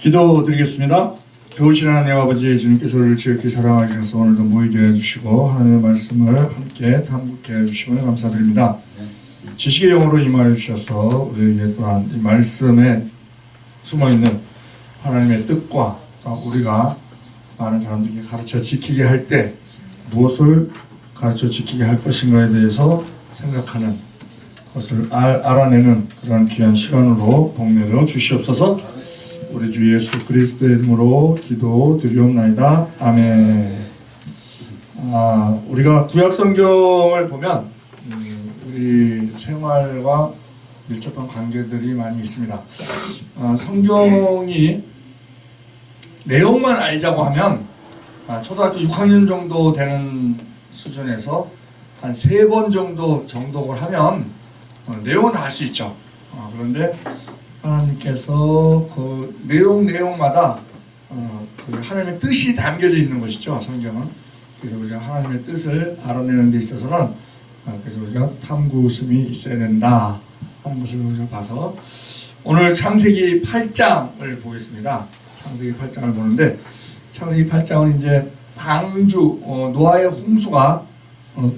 기도드리겠습니다. 좋으신 하나님 아버지, 주님께서 우리를 지극히 사랑하셔서 오늘도 모이게 해주시고 하나님의 말씀을 함께 탐구케 해주시면 감사드립니다. 지식의 영으로 임하여 주셔서 우리에게 또한 이 말씀에 숨어있는 하나님의 뜻과 우리가 많은 사람들에게 가르쳐 지키게 할 때 무엇을 가르쳐 지키게 할 것인가에 대해서 생각하는 것을 알아내는 그런 귀한 시간으로 복내려 주시옵소서. 우리 주 예수 그리스도의 이름으로 기도드리옵나이다. 아멘. 우리가 구약 성경을 보면 우리 생활과 밀접한 관계들이 많이 있습니다. 성경이 내용만 알자고 하면 초등학교 6학년 정도 되는 수준에서 한 3번 정도 정독을 하면 내용은 다 알 수 있죠. 그런데 하나님께서 그 내용마다 그 하나님의 뜻이 담겨져 있는 것이죠, 성경은. 그래서 우리가 하나님의 뜻을 알아내는 데 있어서는 그래서 우리가 탐구심이 있어야 된다 하는 것을 우리가 봐서 오늘 창세기 8장을 보겠습니다. 창세기 8장을 보는데 창세기 8장은 이제 방주 노아의 홍수가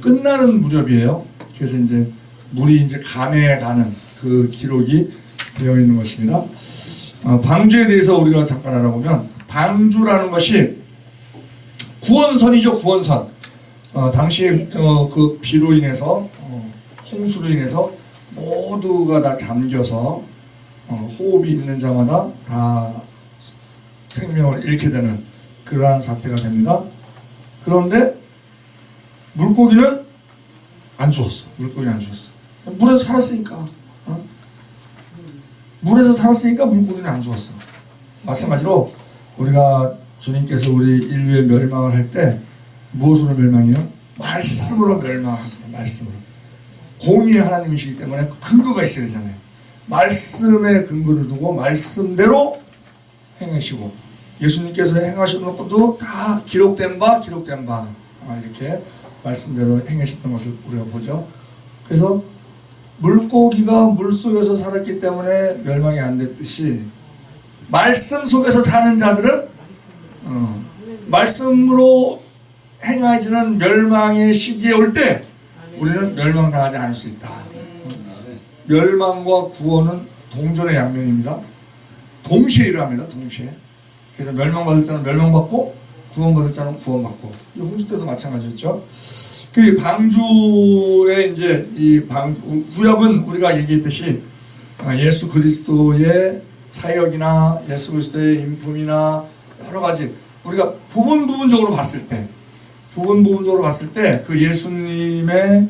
끝나는 무렵이에요. 그래서 이제 물이 이제 감해가는 그 기록이 되어 있는 것입니다. 방주에 대해서 우리가 잠깐 알아보면 방주라는 것이 구원선이죠. 구원선. 당시에 그 비로 인해서 홍수로 인해서 모두가 다 잠겨서 호흡이 있는 자마다 다 생명을 잃게 되는 그러한 사태가 됩니다. 그런데 물고기는 안 죽었어. 물고기는 안 죽었어. 물에서 살았으니까. 물에서 살았으니까 물고기는 안 죽었어. 마찬가지로 우리가 주님께서 우리 인류의 멸망을 할 때 무엇으로 멸망해요? 말씀으로 멸망합니다. 말씀으로. 공의의 하나님이시기 때문에 근거가 있어야 되잖아요. 말씀에 근거를 두고 말씀대로 행하시고 예수님께서 행하시는 것도 다 기록된 바 이렇게 말씀대로 행하셨던 것을 우리가 보죠. 그래서 물고기가 물속에서 살았기 때문에 멸망이 안 됐듯이 말씀 속에서 사는 자들은 말씀으로 행하지는 멸망의 시기에 올 때 우리는 멸망당하지 않을 수 있다. 멸망과 구원은 동전의 양면입니다. 동시에 일어납니다. 동시에. 그래서 멸망받을 자는 멸망받고 구원받을 자는 구원받고 이 홍수 때도 마찬가지였죠. 그 방주의 이제 이 구약은 우리가 얘기했듯이 예수 그리스도의 사역이나 예수 그리스도의 인품이나 여러 가지 우리가 부분적으로 봤을 때 그 예수님의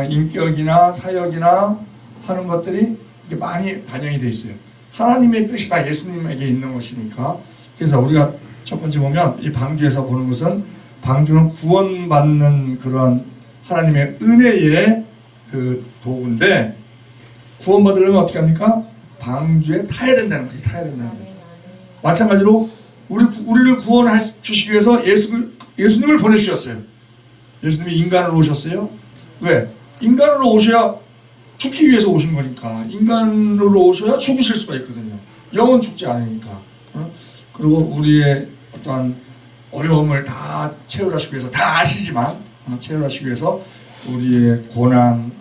인격이나 사역이나 하는 것들이 이렇게 많이 반영이 돼 있어요. 하나님의 뜻이 다 예수님에게 있는 것이니까. 그래서 우리가 첫 번째 보면 이 방주에서 보는 것은 방주는 구원받는 그러한 하나님의 은혜의 그 도구인데 구원받으려면 어떻게 합니까? 방주에 타야 된다는 거죠. 마찬가지로 우리를 구원해 주시기 위해서 예수님을 보내주셨어요. 예수님이 인간으로 오셨어요. 왜? 인간으로 오셔야 죽기 위해서 오신 거니까. 인간으로 오셔야 죽으실 수가 있거든요. 영은 죽지 않으니까. 그리고 우리의 어떠한 어려움을 다 채울하시기 위해서 다 아시지만 채울하시기 위해서 우리의 고난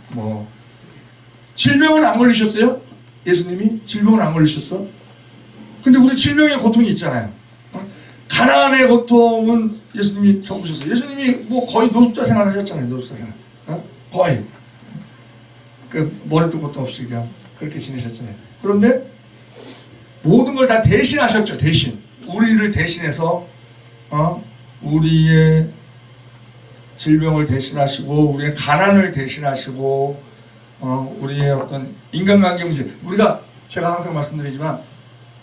질병은 안 걸리셨어요? 예수님이 질병은 안 걸리셨어? 근데 우리 질병의 고통이 있잖아요. 가난의 고통은 예수님이 겪으셨어요. 예수님이 거의 노숙자 생활 하셨잖아요. 노숙자 생활. 거의 그 머리 뜰 것도 없이 그냥 그렇게 지내셨잖아요. 그런데 모든 걸 다 대신하셨죠. 대신 우리를 대신해서 우리의 질병을 대신하시고 우리의 가난을 대신하시고 우리의 어떤 인간관계 문제 제가 항상 말씀드리지만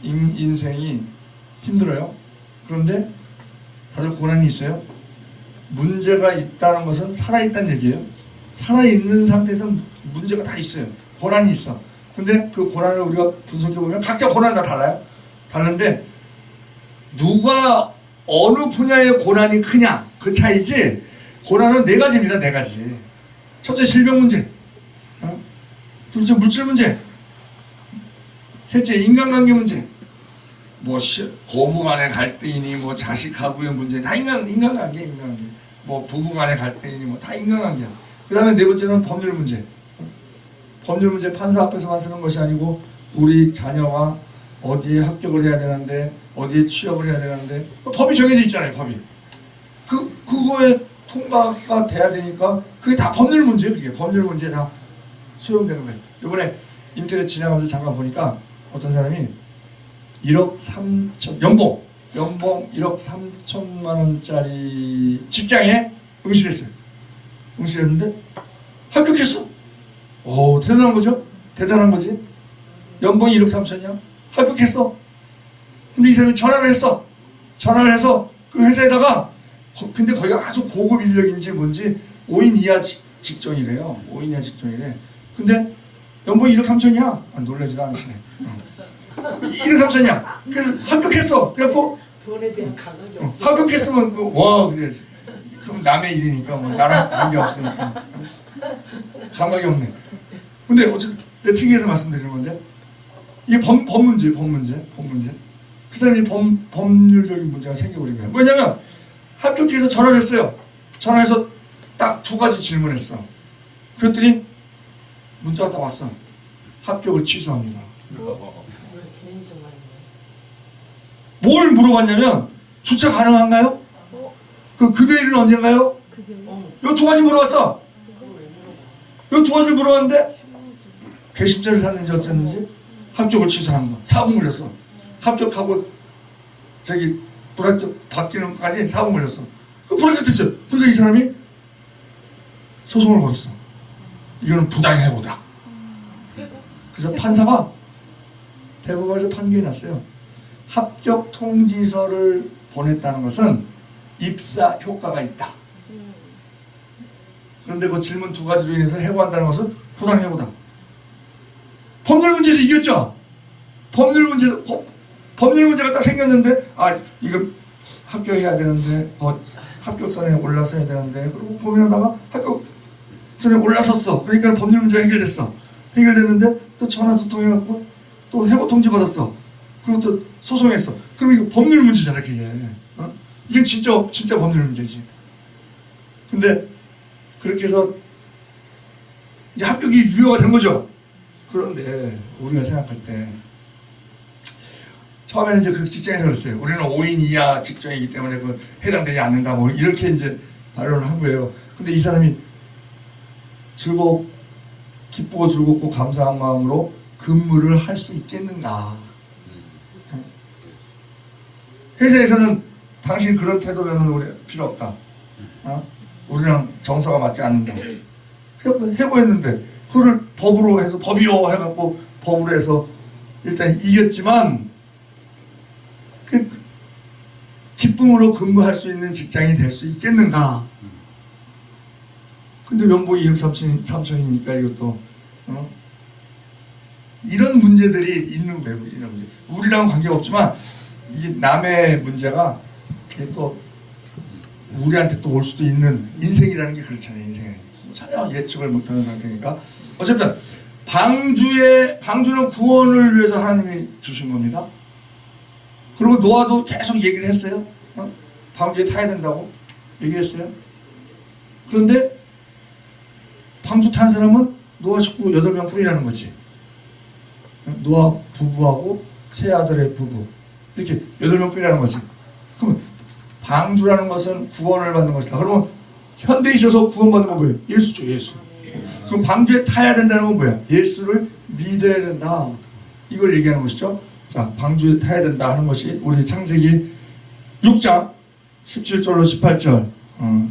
인생이 힘들어요. 그런데 다들 고난이 있어요. 문제가 있다는 것은 살아있다는 얘기예요. 살아있는 상태에서 문제가 다 있어요. 고난이 있어. 근데 그 고난을 우리가 분석해보면 각자 고난 다 달라요. 다른데 누가 어느 분야의 고난이 크냐 그 차이지 고난은 4가지입니다. 4가지. 첫째 질병 문제, 둘째 물질 문제, 셋째 인간관계 문제, 고부 간의 갈등이니 뭐 자식하고의 문제 다 인간관계. 뭐 부부 간의 갈등이니 뭐 다 인간관계야. 그 다음에 네 번째는 법률 문제. 법률 문제 판사 앞에서만 쓰는 것이 아니고 우리 자녀가 어디에 합격을 해야 되는데 어디에 취업을 해야 되는데 법이 정해져 있잖아요. 법이. 그거에 통과가 돼야 되니까 그게 다 법률 문제예요. 그게 법률 문제에 다 소용되는 거예요. 이번에 인터넷 지나가면서 잠깐 보니까 어떤 사람이 1억 3천 연봉 1억 3천만 원짜리 직장에 응시했어요. 응시했는데 합격했어. 오, 대단한 거죠? 대단한 거지. 연봉이 1억 3천이야. 합격했어. 근데 이 사람이 전화를 했어. 전화를 해서 그 회사에다가 근데 거기가 아주 고급 인력인지 뭔지 5인 이하 직종이래요. 5인 이하 직종이래. 근데 연봉이 1억 3천이야. 아, 놀라지도 않으시네. 1억 3천이야. 그래서 합격했어. 그래갖고 돈에 대한 감각이 없어. 합격했으면 와 그래야지. 그럼 남의 일이니까 뭐 나랑 관계 없으니까 감각이 없네. 근데 어쨌든 내 특이해서 말씀드리는 건데 이게 법 문제. 그 사람이 법률적인 문제가 생겨버린 거야. 뭐냐면 합격해서 전화를 했어요. 전화해서 딱 2가지 질문했어. 그랬더니 문자가 딱 왔어. 합격을 취소합니다. 뭘 물어봤냐면 주차 가능한가요? 그 급여일은 언젠가요? 요 2가지 물어봤어. 요 2가지를 물어봤는데 괘씸죄를 샀는지 어쨌는지 합격을 취소합니다. 4분 걸렸어. 합격하고 저기 불합격 바뀌는 것까지 4분 걸렸어. 그 불합격 됐어요. 그러니까 이 사람이 소송을 걸었어. 이거는 부당해고다. 그래서 판사가 대법원에서 판결이 났어요. 합격 통지서를 보냈다는 것은 입사 효과가 있다. 그런데 그 질문 2가지로 인해서 해고한다는 것은 부당해고다. 법률 문제에서 이겼죠. 법률 문제가 딱 생겼는데 이거 합격해야 되는데 합격선에 올라서야 되는데 그리고 고민하다가 합격선에 올라섰어. 그러니까 법률 문제가 해결됐는데 또 전화 두 통 해갖고 또 해고 통지 받았어. 그리고 또 소송했어. 그럼 이거 법률 문제잖아 그게. 이게 진짜 법률 문제지. 근데 그렇게 해서 이제 합격이 유효가 된 거죠. 그런데 우리가 생각할 때 처음에는 이제 그 직장에서 그랬어요. 우리는 5인 이하 직종이기 때문에 그 해당되지 않는다 뭐 이렇게 이제 반론을 한 거예요. 근데 이 사람이 기쁘고 즐겁고 감사한 마음으로 근무를 할 수 있겠는가? 회사에서는 당신 그런 태도면 우리 필요 없다. 우리랑 정서가 맞지 않는다. 그래서 해고했는데 그거를 법으로 해서 법이요 해갖고 법으로 해서 일단 이겼지만 그 기쁨으로 근무할 수 있는 직장이 될 수 있겠는가? 근데 연봉이 2억 3천이니까 이것도 이런 문제들이 있는 거예요. 이런 문제. 우리랑 관계가 없지만 이 남의 문제가 또 우리한테 또 올 수도 있는 인생이라는 게 그렇잖아요. 인생에 전혀 예측을 못하는 상태니까 어쨌든 방주는 구원을 위해서 하나님이 주신 겁니다. 그리고 노아도 계속 얘기를 했어요. 방주에 타야 된다고 얘기했어요. 그런데 방주 탄 사람은 노아 식구 8명 뿐이라는 거지. 노아 부부하고 세 아들의 부부 이렇게 8명 뿐이라는 거지. 그럼 방주라는 것은 구원을 받는 것이다. 그러면 현대에 있어서 구원받는 건 뭐예요? 예수죠. 예수. 그럼 방주에 타야 된다는 건 뭐야? 예수를 믿어야 된다. 이걸 얘기하는 것이죠. 자, 방주에 타야 된다 하는 것이 우리 창세기 6장 17절로 18절.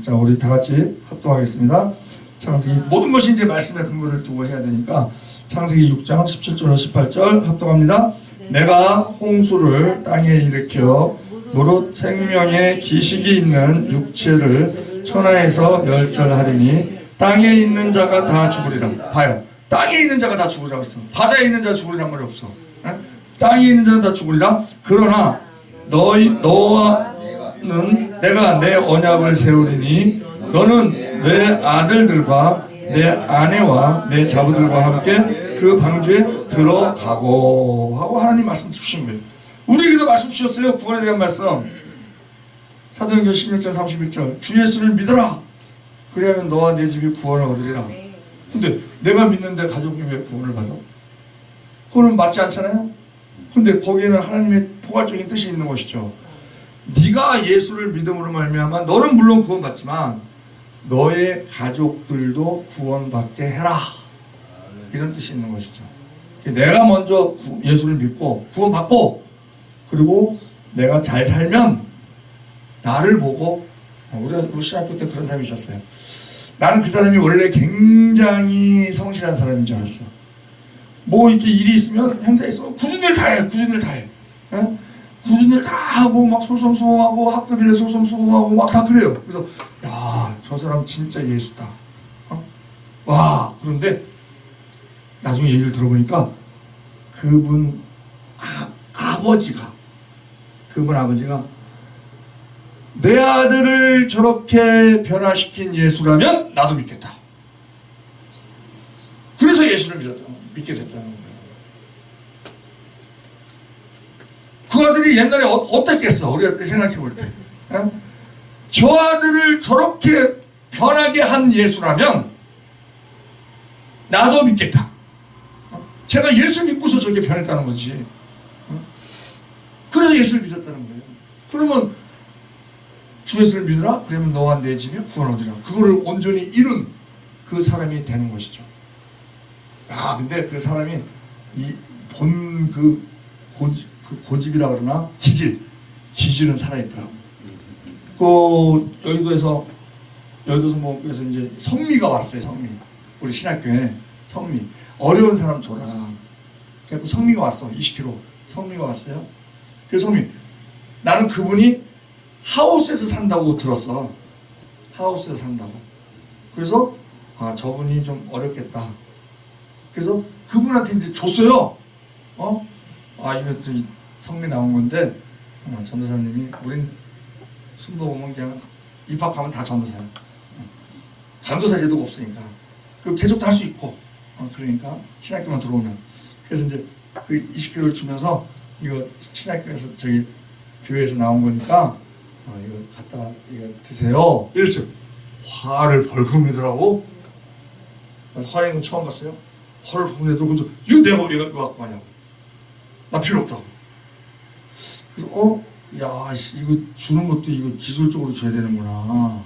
자, 우리 다 같이 합독하겠습니다. 창세기 모든 것이 이제 말씀의 근거를 두고 해야 되니까 창세기 6장 17절로 18절 합독합니다. 내가 홍수를 땅에 일으켜 무릇 생명의 기식이 있는 육체를 천하에서 멸절하리니 땅에 있는 자가 다 죽으리라. 봐요. 땅에 있는 자가 다 죽으리라고 했어. 바다에 있는 자가 죽으리란 말이 없어. 땅에 있는 자는 다 죽으리라. 그러나 너는 내가 내 언약을 세우리니 너는 내 아들들과 내 아내와 내 자부들과 함께 그 방주에 들어가고 하고 하나님 말씀 주신 거예요. 우리에게도 말씀 주셨어요. 구원에 대한 말씀. 사도행전 16장 31절 주 예수를 믿어라. 그리하면 너와 내 집이 구원을 얻으리라. 근데 내가 믿는데 가족이 왜 구원을 받아? 그거는 맞지 않잖아요. 근데 거기에는 하나님의 포괄적인 뜻이 있는 것이죠. 네가 예수를 믿음으로 말미암아 너는 물론 구원받지만 너의 가족들도 구원받게 해라. 이런 뜻이 있는 것이죠. 내가 먼저 예수를 믿고 구원받고 그리고 내가 잘 살면 나를 보고 우리 신학교 때 그런 사람이 있었어요. 나는 그 사람이 원래 굉장히 성실한 사람인 줄 알았어. 뭐 이렇게 일이 있으면 행사 있으면 굳은 일 다 해. 굳은 일 다 해. 예? 굳은 일 다 하고 막 솔선수범하고 학급 일에 솔선수범하고 막 다 그래요. 그래서 야, 저 사람 진짜 예수다. 와, 그런데 나중에 얘기를 들어보니까 그분 아버지가 내 아들을 저렇게 변화시킨 예수라면 나도 믿겠다. 그래서 예수를 믿게 됐다는 거예요. 그 아들이 옛날에 어땠겠어? 우리가 생각해 볼 때. 저 아들을 저렇게 변하게 한 예수라면 나도 믿겠다. 제가 예수 믿고서 저렇게 변했다는 거지. 그래서 예수를 믿었다는 거예요. 그러면 주 예수를 믿으라? 그러면 너와 내 집이 구원 얻으리라. 그거를 온전히 이룬 그 사람이 되는 것이죠. 아, 근데 그 사람이 그 고집이라 그러나 기질은 살아있더라고. 그 여의도 성모교에서 이제 성미가 왔어요. 성미. 우리 신학교에 성미. 어려운 사람 줘라. 그래서 성미가 왔어. 20km. 성미가 왔어요. 그 성미. 나는 그분이 하우스에서 산다고 들었어. 하우스에서 산다고. 그래서 아, 저분이 좀 어렵겠다. 그래서 그분한테 이제 줬어요. 이거 성미 나온 건데 전도사님이 우린 순복 오면 그냥 입학하면 다 전도사야. 강도사 제도가 없으니까 그 계속 할 수 있고 그러니까 신학교만 들어오면 그래서 이제 그 20kg를 주면서 이거 신학교에서 저기 교회에서 나온 거니까 이거 갖다 이거 드세요. 이랬어요. 화를 벌컥 내더라고. 화내는 건 처음 봤어요. 화를 벌컥 내더라고. 그래서 이거 내가 왜 갖고 가냐고. 나 필요 없다고. 그래서 야, 이거 주는 것도 이거 기술적으로 줘야 되는구나.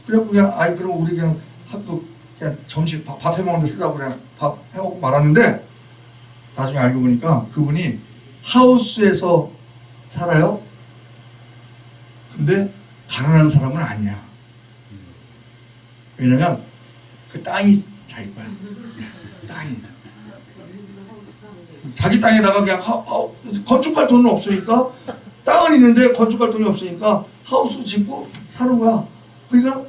그래갖고 그냥 그럼 우리 그냥 학교 그냥 점심 밥 해먹는 데 쓰자고 그냥 밥 해먹고 말았는데 나중에 알고 보니까 그분이 하우스에서 살아요. 근데 가난한 사람은 아니야. 왜냐면 그 땅이 자기 거야. 땅이. 자기 땅에다가 그냥 건축할 돈은 없으니까 땅은 있는데 건축할 돈이 없으니까 하우스 짓고 사는 거야. 그러니까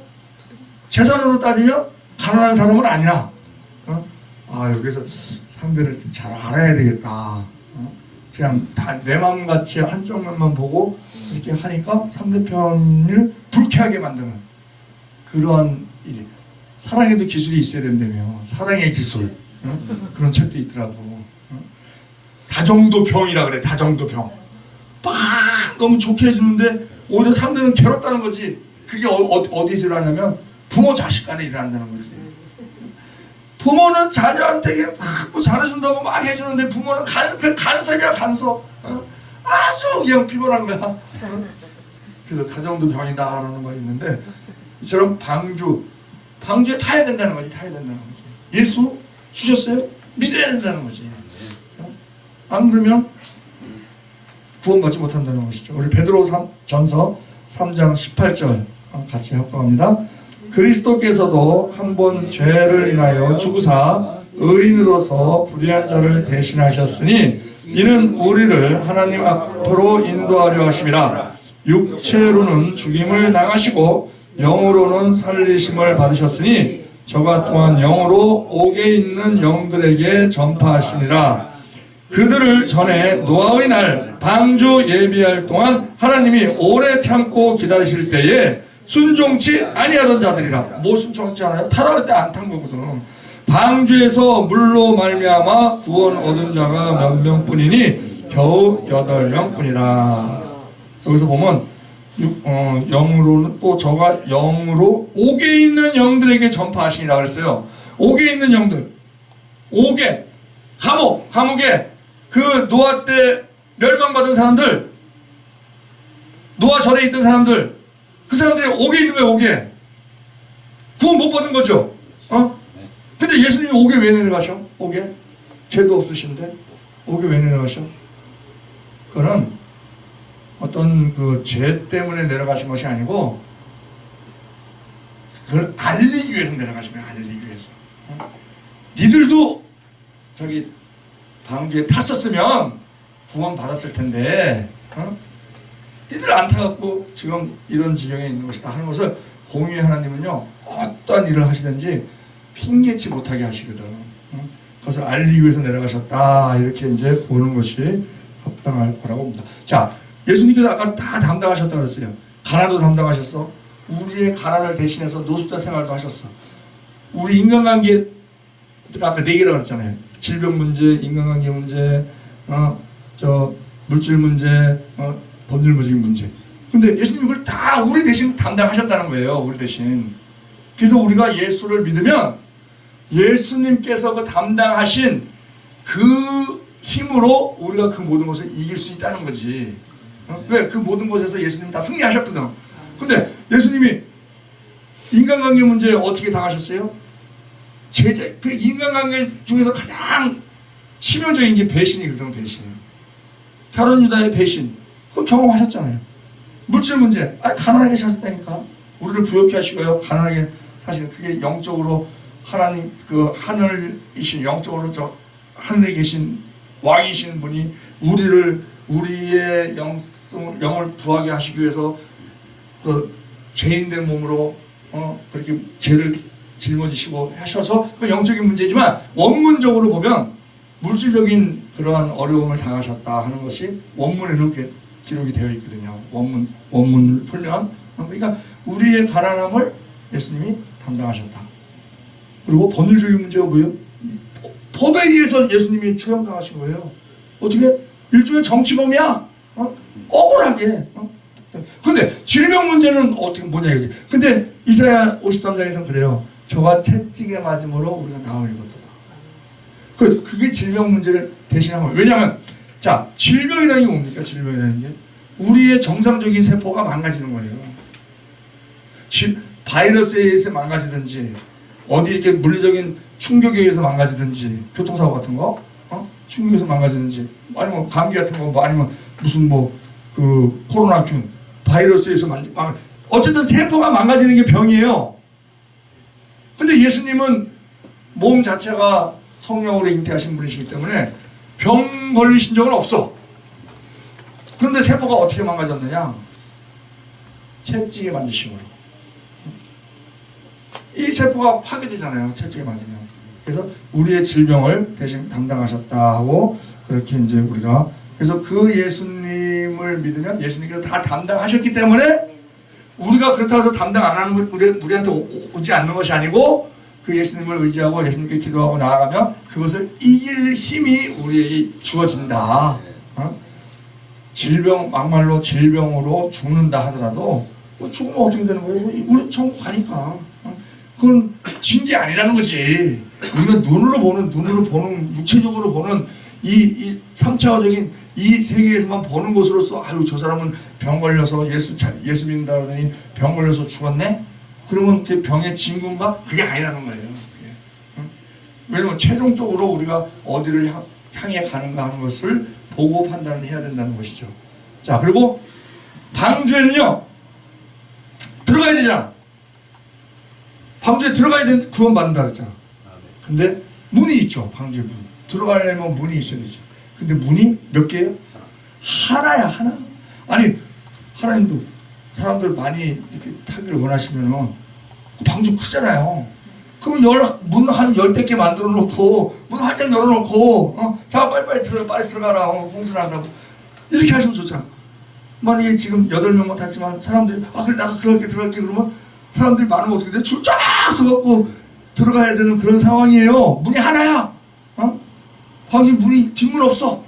재산으로 따지면 가난한 사람은 아니야. 여기서 상대를 잘 알아야 되겠다. 그냥 다 내 마음같이 한쪽 면만 보고 이렇게 하니까 상대편을 불쾌하게 만드는 그러한 일이. 사랑에도 기술이 있어야 된다며. 사랑의 기술. 그런 책도 있더라고. 다정도병이라 그래. 다정도병. 막 너무 좋게 해주는데 오히려 상대는 괴롭다는 거지. 그게 어디서 일어나냐면 부모 자식 간에 일어난다는 거지. 부모는 자녀한테 뭐 잘해준다고 막 해주는데 부모는 간섭이야 간섭. 아주 그냥 피곤한 거야. 그래서 다정도병이다라는 말이 있는데 이처럼 방주에 타야 된다는 거지. 타야 된다는 거지. 예수 주셨어요? 믿어야 된다는 거지. 안 그러면 구원받지 못한다는 것이죠. 우리 베드로전서 3장 18절 같이 합독합니다. 그리스도께서도 한 번 죄를 인하여 죽으사 의인으로서 불의한 자를 대신하셨으니 이는 우리를 하나님 앞으로 인도하려 하심이라. 육체로는 죽임을 당하시고 영으로는 살리심을 받으셨으니 저가 또한 영으로 옥에 있는 영들에게 전파하시니라. 그들을 전에 노아의 날 방주 예비할 동안 하나님이 오래 참고 기다리실 때에 순종치 아니하던 자들이라. 뭐 순종하지 않아요? 타라할 때 안 탄 거거든. 방주에서 물로 말미암아 구원 얻은 자가 몇 명뿐이니 겨우 8명뿐이라. 여기서 보면 0으로는 또 저가 0으로 옥에 있는 영들에게 전파하시니라 그랬어요. 옥에 있는 영들, 옥에 감옥에 그 노아 때 멸망받은 사람들, 노아 절에 있던 사람들, 그 사람들이 옥에 있는 거예요. 옥에 구원 못 받은 거죠. 근데 예수님이 옥에 왜 내려가셔? 옥에 죄도 없으신데 옥에 왜 내려가셔? 그거는 어떤 그 죄 때문에 내려가신 것이 아니고 그걸 알리기 위해서 내려가신 거예요. 알리기 위해서. 니들도 저기 방주에 탔었으면 구원 받았을 텐데 니들 안 타갖고 지금 이런 지경에 있는 것이다 하는 것을 공유의 하나님은요, 어떤 일을 하시든지 핑계치 못하게 하시거든. 그것을 알리기 위해서 내려가셨다, 이렇게 이제 보는 것이 합당할 거라고 봅니다. 자, 예수님께서 아까 다 담당하셨다 그랬어요. 가난도 담당하셨어. 우리의 가난을 대신해서 노숙자 생활도 하셨어. 우리 인간관계, 아까 4개라고 그랬잖아요. 질병 문제, 인간관계 문제, 물질 문제, 법률적인 문제. 근데 예수님이 그걸 다 우리 대신 담당하셨다는 거예요. 우리 대신. 그래서 우리가 예수를 믿으면 예수님께서 그 담당하신 그 힘으로 우리가 그 모든 것을 이길 수 있다는 거지. 왜? 그 모든 것에서 예수님이 다 승리하셨거든. 근데 예수님이 인간관계 문제에 어떻게 당하셨어요? 그 인간관계 중에서 가장 치명적인 게 배신이거든. 배신. 혈연 유다의 배신. 그거 경험하셨잖아요. 물질 문제. 가난하게 사셨다니까. 우리를 부욕해 하시고요. 가난하게 사실 그게 영적으로 하나님 그 하늘이신, 영적으로 저 하늘에 계신 왕이신 분이 우리의 영을 부하게 하시기 위해서 그 죄인된 몸으로 그렇게 죄를 짊어지시고 하셔서 그 영적인 문제지만 원문적으로 보면 물질적인 그러한 어려움을 당하셨다 하는 것이 원문에는 기록이 되어 있거든요. 원문을 풀면. 그러니까 우리의 가난함을 예수님이 담당하셨다. 그리고 법률적인 문제가 뭐예요? 법에 의해서 예수님이 처형당하신 거예요. 어떻게? 일종의 정치범이야. 억울하게. 근데 질병 문제는 어떻게 뭐냐 이거지. 근데 이사야 53장에서는 그래요. 저가 채찍에 맞음으로 우리가 나을 것도다. 그게 질병 문제를 대신한 거예요. 왜냐하면 자, 질병이라는 게 뭡니까? 질병이라는 게 우리의 정상적인 세포가 망가지는 거예요. 바이러스에 의해서 망가지든지 어디 이렇게 물리적인 충격에 의해서 망가지든지 교통사고 같은 거 충격에서 망가지든지 아니면 감기 같은 거 뭐 아니면 무슨 그 코로나균 바이러스에서 어쨌든 세포가 망가지는 게 병이에요. 근데 예수님은 몸 자체가 성령으로 잉태하신 분이시기 때문에 병 걸리신 적은 없어. 그런데 세포가 어떻게 망가졌느냐? 채찍에 맞으심으로. 이 세포가 파괴되잖아요. 채찍에 맞으면. 그래서 우리의 질병을 대신 담당하셨다 하고 그렇게 이제 우리가 그래서 그 예수님을 믿으면 예수님께서 다 담당하셨기 때문에 우리가 그렇다고 해서 담당 안 하는 것 우리한테 오지 않는 것이 아니고 그 예수님을 의지하고 예수님께 기도하고 나아가면 그것을 이길 힘이 우리에게 주어진다. 질병 막말로 질병으로 죽는다 하더라도 죽으면 어떻게 되는 거예요? 우리 천국 가니까. 그건 진 게 아니라는 거지. 우리가 눈으로 보는 육체적으로 보는 이 3차원적인 이 세계에서만 보는 것으로서 아유 저 사람은 병 걸려서 예수 믿는다 그러더니 병 걸려서 죽었네? 그러면 그 병의 진군가? 그게 아니라는 거예요. 그게. 왜냐면 최종적으로 우리가 어디를 향해 가는가 하는 것을 보고 판단을 해야 된다는 것이죠. 자, 그리고 방주에는요 들어가야 되잖아. 방주에 들어가야 되는 구원 받는다 그랬잖아. 근데 문이 있죠. 방주에 문. 들어가려면 문이 있어야 되죠. 근데 문이 몇 개예요? 하나야, 하나. 아니 하나님도 사람들 많이 이렇게 타기를 원하시면은 방주 크잖아요. 그러면 문 한 10개 만들어 놓고 문 활짝 열어 놓고 자 빨리 들어가라. 홍수난다고 이렇게 하시면 좋잖아. 만약에 지금 8명만 탔지만 사람들이 그래 나도 들어갈게 그러면 사람들이 많으면 어떻게 돼? 줄 쫙 서갖고 들어가야 되는 그런 상황이에요. 문이 하나야. 방에 문이 뒷문 없어.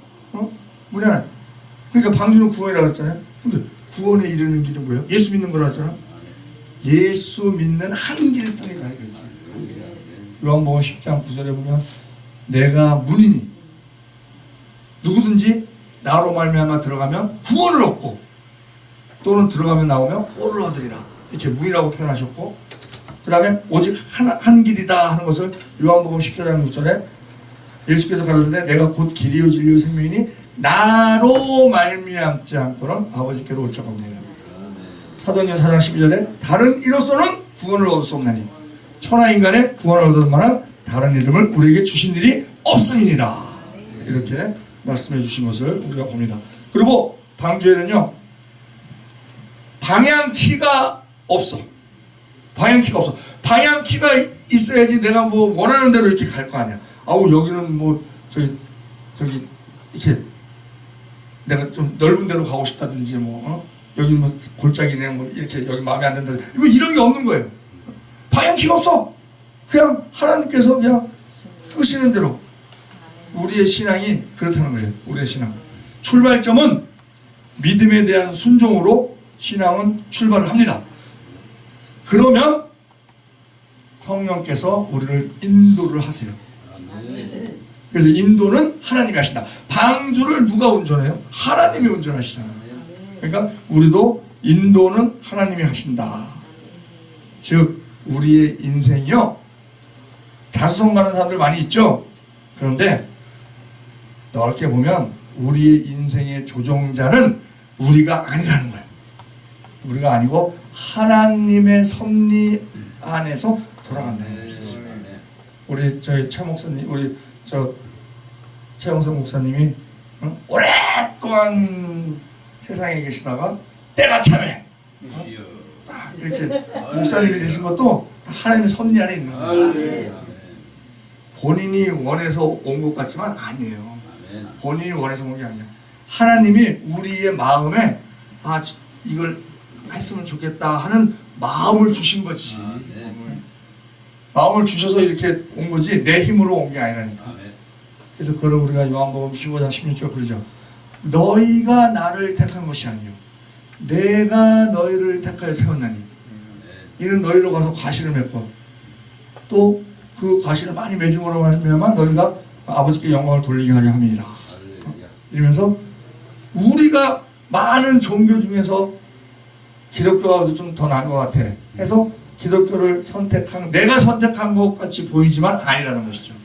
문이 하나. 그러니까 방주는 구원이라고 했잖아요. 근데 구원에 이르는 길은 뭐예요? 예수 믿는 거라 했잖아. 예수 믿는 한 길뿐이다 이거지. 요한복음 10장 9절에 보면 내가 문이니 누구든지 나로 말미암아 들어가면 구원을 얻고 또는 들어가면 나오면 꼴을 얻으리라. 이렇게 문이라고 표현하셨고, 그 다음에 오직 한 길이다 하는 것을 요한복음 14장 6절에 예수께서 가라사대 내가 곧 길이요 진리요 생명이니 나로 말미암지 않고는 아버지께로 올 자가 없느니라. 사도행전 4장 12절에 다른 이로서는 구원을 얻을 수 없나니 천하 인간의 구원을 얻을 만한 다른 이름을 우리에게 주신 일이 없음이니라. 이렇게 말씀해 주신 것을 우리가 봅니다. 그리고 방주에는요 방향키가 없어. 방향키가 없어. 방향키가 있어야지 내가 뭐 원하는 대로 이렇게 갈 거 아니야. 아우 여기는 뭐 저기 이렇게 내가 좀 넓은 데로 가고 싶다든지 뭐 여기 뭐 골짜기네 뭐 이렇게 여기 마음에 안 든다. 이거 이런 게 없는 거예요. 방향키가 없어. 그냥 하나님께서 그냥 끄시는 대로. 우리의 신앙이 그렇다는 거예요. 우리의 신앙. 출발점은 믿음에 대한 순종으로 신앙은 출발을 합니다. 그러면 성령께서 우리를 인도를 하세요. 그래서 인도는 하나님이 하신다. 방주를 누가 운전해요? 하나님이 운전하시잖아요. 그러니까 우리도 인도는 하나님이 하신다. 즉 우리의 인생이요 자수성 가는 사람들 많이 있죠. 그런데 넓게 보면 우리의 인생의 조종자는 우리가 아니라는 거예요. 우리가 아니고 하나님의 섭리 안에서 돌아간다는 것이죠. 우리 저희 최 목사님, 우리 최영선 목사님이 오랫동안 세상에 계시다가 때가 참에 이렇게 목사님이 되신 것도 다 하나님의 섭리 안에 있는 거예요. 본인이 원해서 온 것 같지만 아니에요. 본인이 원해서 온 게 아니야. 하나님이 우리의 마음에 이걸 했으면 좋겠다 하는 마음을 주신 거지. 마음을 주셔서 이렇게 온 거지 내 힘으로 온 게 아니라니까. 그래서 그걸 우리가 요한복음 15장 16절 그러죠. 너희가 나를 택한 것이 아니요 내가 너희를 택하여 세웠나니 이는 너희로 가서 과실을 맺고 또 그 과실을 많이 맺음으로 말미암아 너희가 아버지께 영광을 돌리게 하려 함이니라. 이러면서 우리가 많은 종교 중에서 기독교가 좀 더 나은 것 같아 해서 기독교를 내가 선택한 것 같이 보이지만 아니라는 것이죠.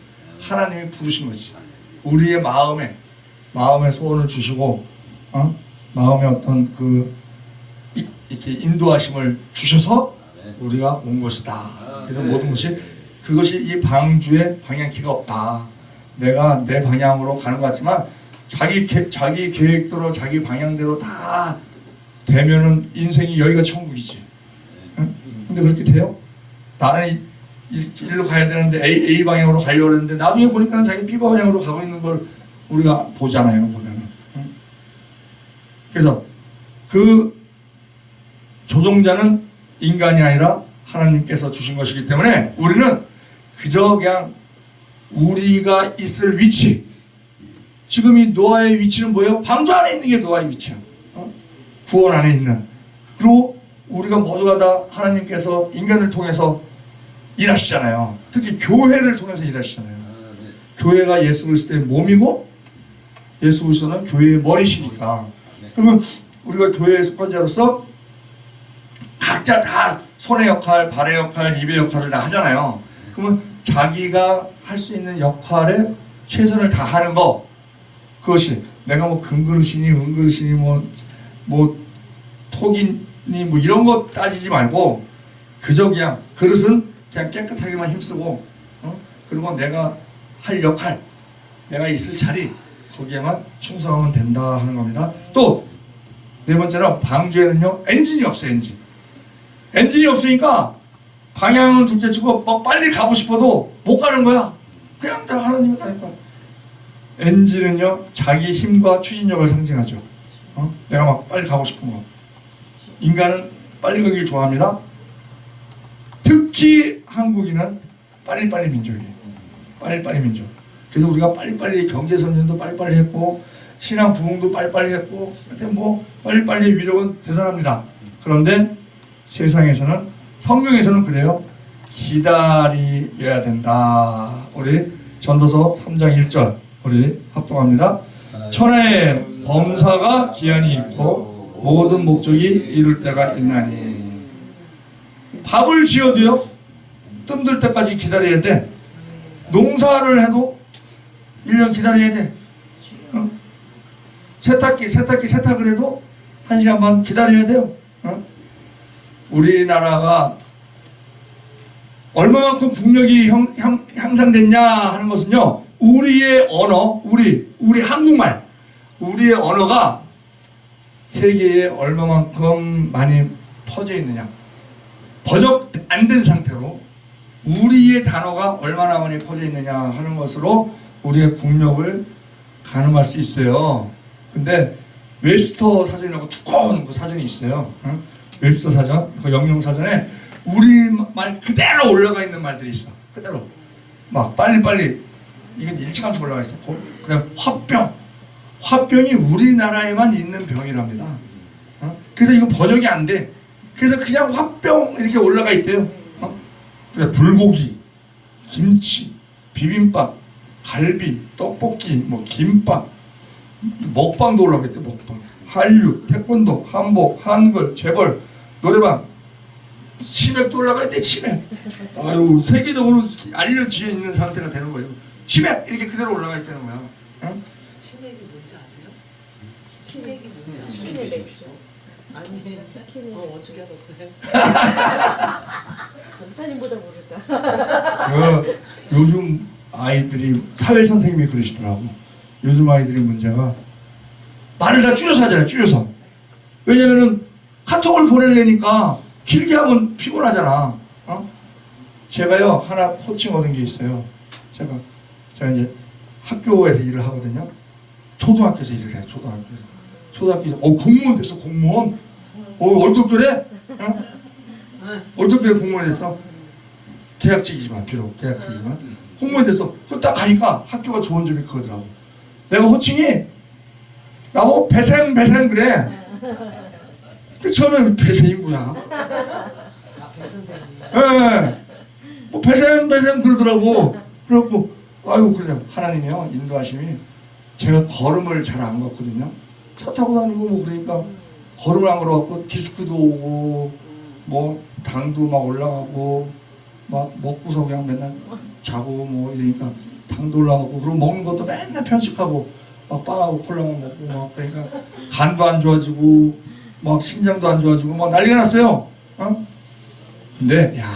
하나님이 부르신 거지. 우리의 마음의 소원을 주시고 마음의 어떤 이렇게 인도하심을 주셔서 우리가 온 것이다. 그래서 모든 것이 그것이 이 방주의 방향키가 없다. 내가 내 방향으로 가는 것 같지만 자기 계획대로 자기 방향대로 다 되면은 인생이 여기가 천국이지. 응? 근데 그렇게 돼요? 나는 일로 가야 되는데 A 방향으로 가려고 했는데 나중에 보니까 자기 B 방향으로 가고 있는 걸 우리가 보잖아요. 보면은. 응? 그래서 그 조종자는 인간이 아니라 하나님께서 주신 것이기 때문에 우리는 그저 그냥 우리가 있을 위치, 지금 이 노아의 위치는 뭐예요? 방주 안에 있는 게 노아의 위치야. 구원 안에 있는. 그리고 우리가 모두가 다 하나님께서 인간을 통해서 일하시잖아요. 특히 교회를 통해서 일하시잖아요. 교회가 예수 그리스도의 몸이고 예수 그리스도는 교회의 머리시니까. 그러면 우리가 교회에 속한 자로서 각자 다 손의 역할, 발의 역할, 입의 역할을 다 하잖아요. 그러면 자기가 할 수 있는 역할에 최선을 다하는 거, 그것이 내가 뭐 금그릇이니 은그릇이니 뭐 톡이니 뭐 이런 거 따지지 말고 그저 그냥 그릇은 그냥 깨끗하게만 힘쓰고 그리고 내가 할 역할, 내가 있을 자리 거기에만 충성하면 된다 하는 겁니다. 또 네 번째는 방주에는요 엔진이 없어요. 엔진이 없으니까 방향은 둘째치고 막 빨리 가고 싶어도 못 가는 거야. 그냥 다 하나님이 가니까. 엔진은요 자기 힘과 추진력을 상징하죠. 내가 막 빨리 가고 싶은 거. 인간은 빨리 가기를 좋아합니다. 특히 한국인은 빨리빨리 민족이에요. 빨리빨리 민족. 그래서 우리가 빨리빨리 경제선진도 빨리빨리 했고 신앙 부흥도 빨리빨리 했고 하여튼 뭐 빨리빨리 위력은 대단합니다. 그런데 세상에서는 성경에서는 그래요. 기다려야 된다. 우리 전도서 3장 1절 우리 합동합니다. 천하의 범사가 기한이 있고 모든 목적이 이룰 때가 있나니. 밥을 지어도요 뜸들 때까지 기다려야 돼. 농사를 해도 1년 기다려야 돼. 어? 세탁을 해도 1시간 반 기다려야 돼요. 어? 우리나라가 얼마만큼 국력이 향상됐냐 하는 것은요, 우리의 언어, 우리 한국말, 우리의 언어가 세계에 얼마만큼 많이 퍼져 있느냐, 번역 안 된 상태로 우리의 단어가 얼마나 많이 퍼져 있느냐 하는 것으로 우리의 국력을 가늠할 수 있어요. 근데 웹스터 사전이라고 두꺼운 그 사전이 있어요. 응? 웹스터 사전, 그 영영 사전에 우리말 그대로 올라가 있는 말들이 있어. 그대로 막 빨리빨리 이건 일찌감치 올라가 있었고, 그다음 화병이 우리나라에만 있는 병이랍니다. 어? 그래서 이거 번역이 안 돼. 그래서 그냥 화병 이렇게 올라가 있대요. 어? 그다음 불고기, 김치, 비빔밥, 갈비, 떡볶이, 뭐 김밥, 먹방도 올라가 있대. 먹방, 한류, 태권도, 한복, 한글, 재벌, 노래방, 치맥도 올라가 있대. 치맥. 아유, 세계적으로 알려져 있는 상태가 되는 거예요. 치맥 이렇게 그대로 올라가 있다는 거야. 응? 치맥이 뭔지 아세요? 치맥이 뭔지 아세요? 치킨의 맥주. 아니, 치킨이 어떻게 하던가요? 목사님보다 모를까? 그 요즘 아이들이 사회 선생님이 그러시더라고. 요즘 아이들의 문제가 말을 다 줄여서 하잖아요. 줄여서. 왜냐면은 카톡을 보내려니까 길게 하면 피곤하잖아. 어? 제가요 하나 코칭 얻은 게 있어요. 제가 이제 학교에서 일을 하거든요. 초등학교에서 일을 해요. 초등학교에서 공무원 됐어. 공무원. 월급들에 월급들에 공무원이 됐어. 계약직이지만 비록 계약직이지만 공무원이 됐어. 그 딱 가니까 학교가 좋은 점이 그거더라고. 내가 호칭이 나보고 배샘 그래. 그 처음에 배샘이 뭐야? 아, 배 선생님. 예. 뭐 배샘 그러더라고. 그래갖고 아이고 그래요. 하나님이요 인도하심이 제가 걸음을 잘 안 걷거든요. 차 타고 다니고 뭐 그러니까 걸음을 안 걸어갖고 디스크도 오고 뭐 당도 막 올라가고 막 먹고서 그냥 맨날 자고 뭐 이러니까 당도 올라가고 그리고 먹는 것도 맨날 편식하고 막 빵하고 콜라만 먹고 막 그러니까 간도 안 좋아지고 막 신장도 안 좋아지고 막 난리가 났어요. 어? 근데 야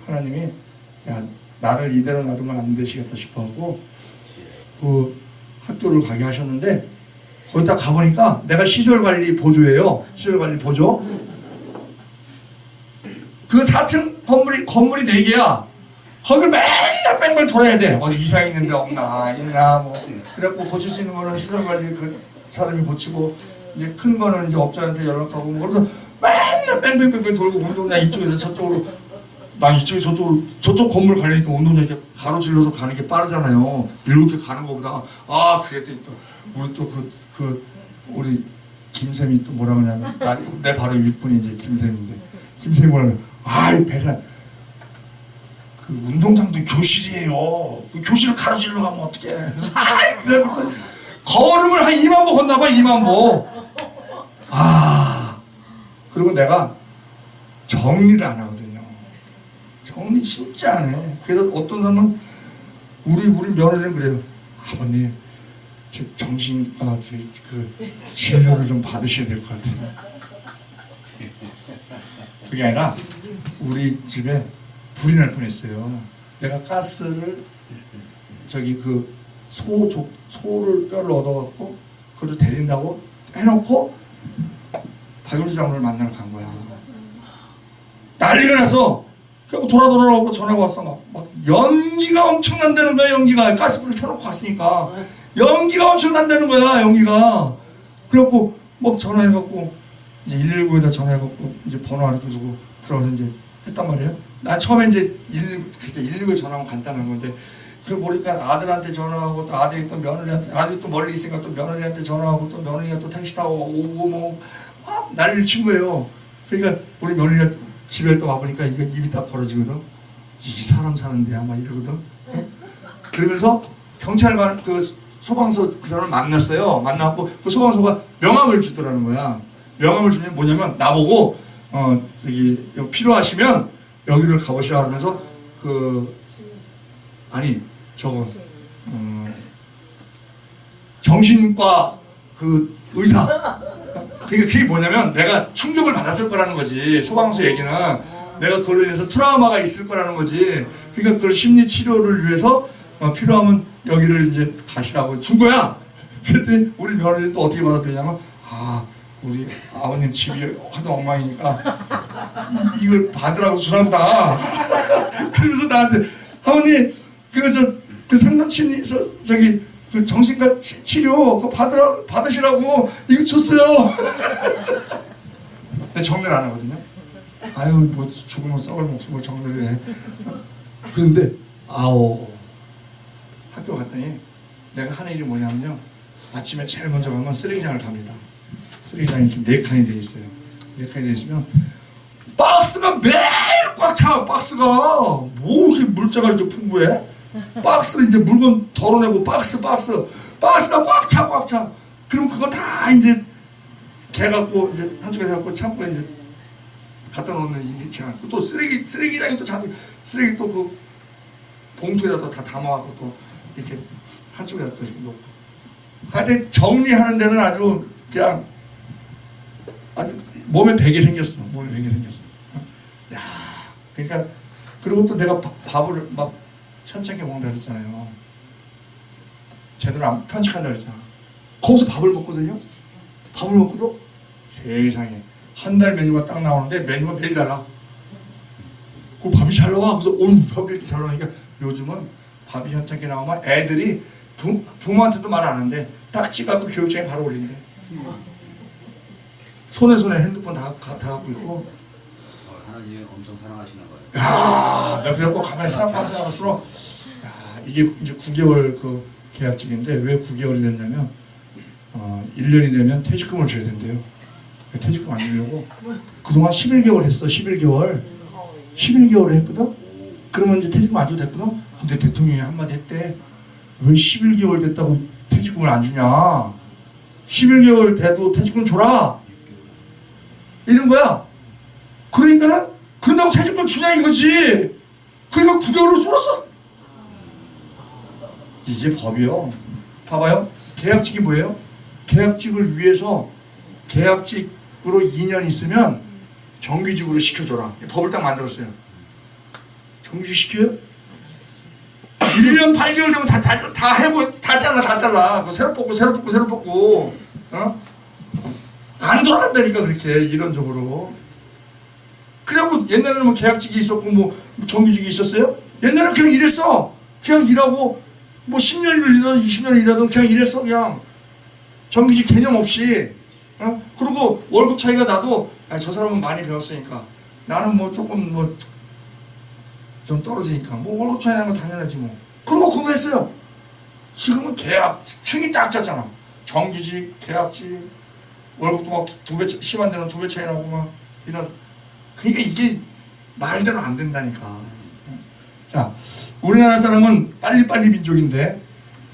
하나님이 야 나를 이대로 놔두면 안 되시겠다 싶어갖고 그 학교를 가게 하셨는데 거기다 가보니까 내가 시설관리 보조예요. 시설관리 보조. 그 4층 건물이 4개야. 거길 맨날 뺑뺑 돌아야 돼. 어디 이상 있는데 있나 뭐. 그래갖고 고칠 수 있는 거는 시설관리 그 사람이 고치고 이제 큰 거는 이제 업자한테 연락하고 뭐 그래서 맨날 뺑뺑뺑뺑 돌고 운동장 이쪽에서 저쪽으로 난 이쪽에 저쪽 건물 가려니까 운동장 이렇게 가로질러서 가는 게 빠르잖아요. 이렇게 가는 거보다 그랬더니 또 우리 또 우리 김쌤이 또 뭐라 그러냐면 내 바로 윗분이 이제 김쌤인데 김쌤이 뭐라 그러냐 아이 배산 그 운동장도 교실이에요. 그 교실을 가로질러 가면 어떡해. 그래서 걸음을 한 2만 보 걷나 봐. 2만 보. 그리고 내가 정리를 안 하거든요. 정리 진짜 안 해. 그래서 어떤 사람은 우리 며느리는 그래요. 아버님 제 정신과 그 진료를 좀 받으셔야 될 것 같아요. 그게 아니라 우리 집에 불이 날 뻔했어요. 내가 가스를 저기 그 소를 뼈를 얻어갖고 그걸 데린다고 해놓고 박용수 장로를 만나러 간 거야. 난리가 났어. 그리고 돌아오고 전화가 왔어. 막 연기가 엄청 난다는 거야. 연기가 가스불을 켜놓고 갔으니까 연기가 엄청 난다는 거야. 연기가. 그래갖고 막 전화해갖고 이제 119에다 전화해갖고 이제 번호 알려주고 들어가서 이제 했단 말이에요. 난 처음에 이제 119에 전화하면 간단한 건데 그리고 보니까 아들한테 전화하고 또 아들이 또 며느리한테 아들이 또 멀리 있으니까 또 며느리한테 전화하고 또 며느리가 또 택시 타고 오고 뭐 난리를 친 거예요. 그러니까 우리 며느리가 집에 또 와보니까 이게 입이 딱 벌어지거든. 이 사람 사는 데야 막 이러거든. 그러면서 경찰관 그 소방서 그 사람을 만났어요. 만나고 그 소방서가 명함을 주더라는 거야. 명함을 주면 뭐냐면 나보고 저기 필요하시면 여기를 가보시라 하면서 아니 저거 정신과 그 의사. 그러니까 그게 뭐냐면 내가 충격을 받았을 거라는 거지. 소방서 얘기는 내가 그걸로 인해서 트라우마가 있을 거라는 거지. 그러니까 그걸 심리 치료를 위해서 필요하면 여기를 이제 가시라고 준 거야. 그랬더니 우리 며느리 또 어떻게 받았더냐면 우리 아버님 집이 하도 엉망이니까 이걸 받으라고 주나 보다. 그러면서 나한테 아버님 그 상담 저기 그 정신과 치료 그거 받으시라고 이거 줬어요. 근데 정리를 안 하거든요. 아유 뭐 죽으면 썩을 목숨을 정리를 해. 그런데 학교 갔더니 내가 하는 일이 뭐냐면요. 아침에 제일 먼저 가면 쓰레기장을 갑니다. 쓰레기장이 이렇게 4칸이 돼 있어요. 4칸이 돼 있으면 박스가 매일 꽉 차. 박스가 뭐 이렇게 물자가 이렇게 풍부해? 박스 이제 물건 덜어내고 박스가 꽉 차. 그럼 그거 다 이제 개갖고 이제 한쪽에 해갖고 창고에 이제 갖다 놓는 이게 제가 또 쓰레기장이 또 자주 쓰레기 또 그 봉투에다 다 담아갖고 또 이렇게 한쪽에다 또 이렇게 놓고 하여튼 정리하는 데는 아주 그냥 아주 몸에 베개 생겼어. 야, 그러니까 그리고 또 내가 밥을 막 현찮게 먹는다 그랬잖아요. 제대로 안 편식한다 그랬잖아. 거기서 밥을 먹거든요. 밥을 먹고도 세상에 한 달 메뉴가 딱 나오는데 메뉴가 매일 달라. 그 밥이 잘 나와. 그래서 밥이 이렇게 잘 나오니까 요즘은 밥이 현찮게 나오면 애들이 부모한테도 말 안 하는데 딱 찍어갖고 교육장에 바로 올린대. 손에 핸드폰 다 갖고 있고. 하나님 엄청 사랑하시나 봐요. 야, 내가 그래갖고 가만히 생각할수록 이게 이제 9개월 그 계약직인데 왜 9개월이 됐냐면 1년이 되면 퇴직금을 줘야 된대요. 퇴직금 안 주려고 그동안 11개월 했어. 11개월 했거든. 그러면 이제 퇴직금 안 줘도 됐거든. 근데 대통령이 한마디 했대. 왜 11개월 됐다고 퇴직금을 안 주냐. 11개월 돼도 퇴직금 줘라. 이런 거야. 그러니까는 그런다고 퇴직금 주냐 이거지. 그러니까 9개월로 줄었어. 이게 법이요. 봐봐요. 계약직이 뭐예요? 계약직을 위해서 계약직으로 2년 있으면 정규직으로 시켜줘라. 법을 딱 만들었어요. 정규직 시켜요? 1년 8개월 되면 다 잘라. 새로 뽑고. 안 돌아간다니까 그렇게 이론적으로. 그래갖고 옛날에는 뭐 계약직이 있었고 뭐 정규직이 있었어요? 옛날에는 그냥 일했어. 그냥 일하고 뭐 10년을 일하든 20년을 일하든 그냥 일했어. 그냥 정규직 개념 없이. 그리고 월급 차이가 나도 저 사람은 많이 배웠으니까 나는 뭐 조금 뭐 좀 떨어지니까 뭐 월급 차이 나는 거 당연하지 뭐. 그러고 근무했어요. 지금은 계약층이 딱 짰잖아. 정규직, 계약직, 월급도 막 2배, 심한 데는 2배 차이 나고 막 이래서. 그러니까 이게 말대로 안 된다니까. 자, 우리나라 사람은 빨리빨리 민족인데,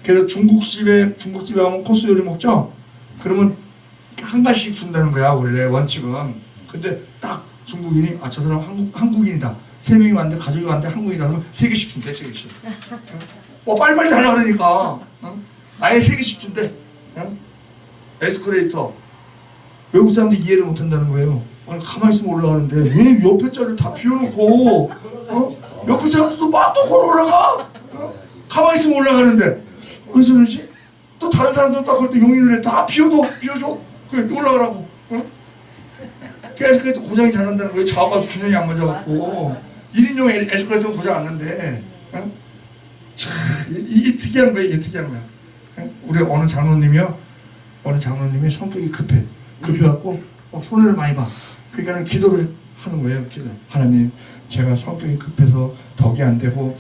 그래서 중국집에 가면 코스 요리 먹죠? 그러면 한 가지씩 준다는 거야, 원래 원칙은. 근데 딱 중국인이, 저 사람 한국인이다. 3명이 왔는데, 가족이 왔는데 한국인이다. 그러면 3개씩 준대, 3개씩. 빨리빨리 달라 그러니까. 아예 3개씩 준대. 에스컬레이터. 외국 사람들이 이해를 못 한다는 거예요. 아니, 가만히 있으면 올라가는데 왜 옆에 자리를 다 비워놓고 옆에 사람들도 막 또 걸어 올라가? 가만히 있으면 올라가는데 왜 저러지? 또 다른 사람들 딱 그럴 때 용인을 해. 다 비워줘. 그래 올라가라고. 에스컬레이터 고장이 잘 난다는 거예요. 좌우가 균형이 안 맞아갖고 1인용 에스컬레이터는 고장 안 난대. 참 이게 특이한 거야. 우리 어느 장로님이 성격이 급해갖고 손해를 많이 봐. 그러니까 기도를 하는 거예요. 기도. 하나님, 제가 성격이 급해서 덕이 안 되고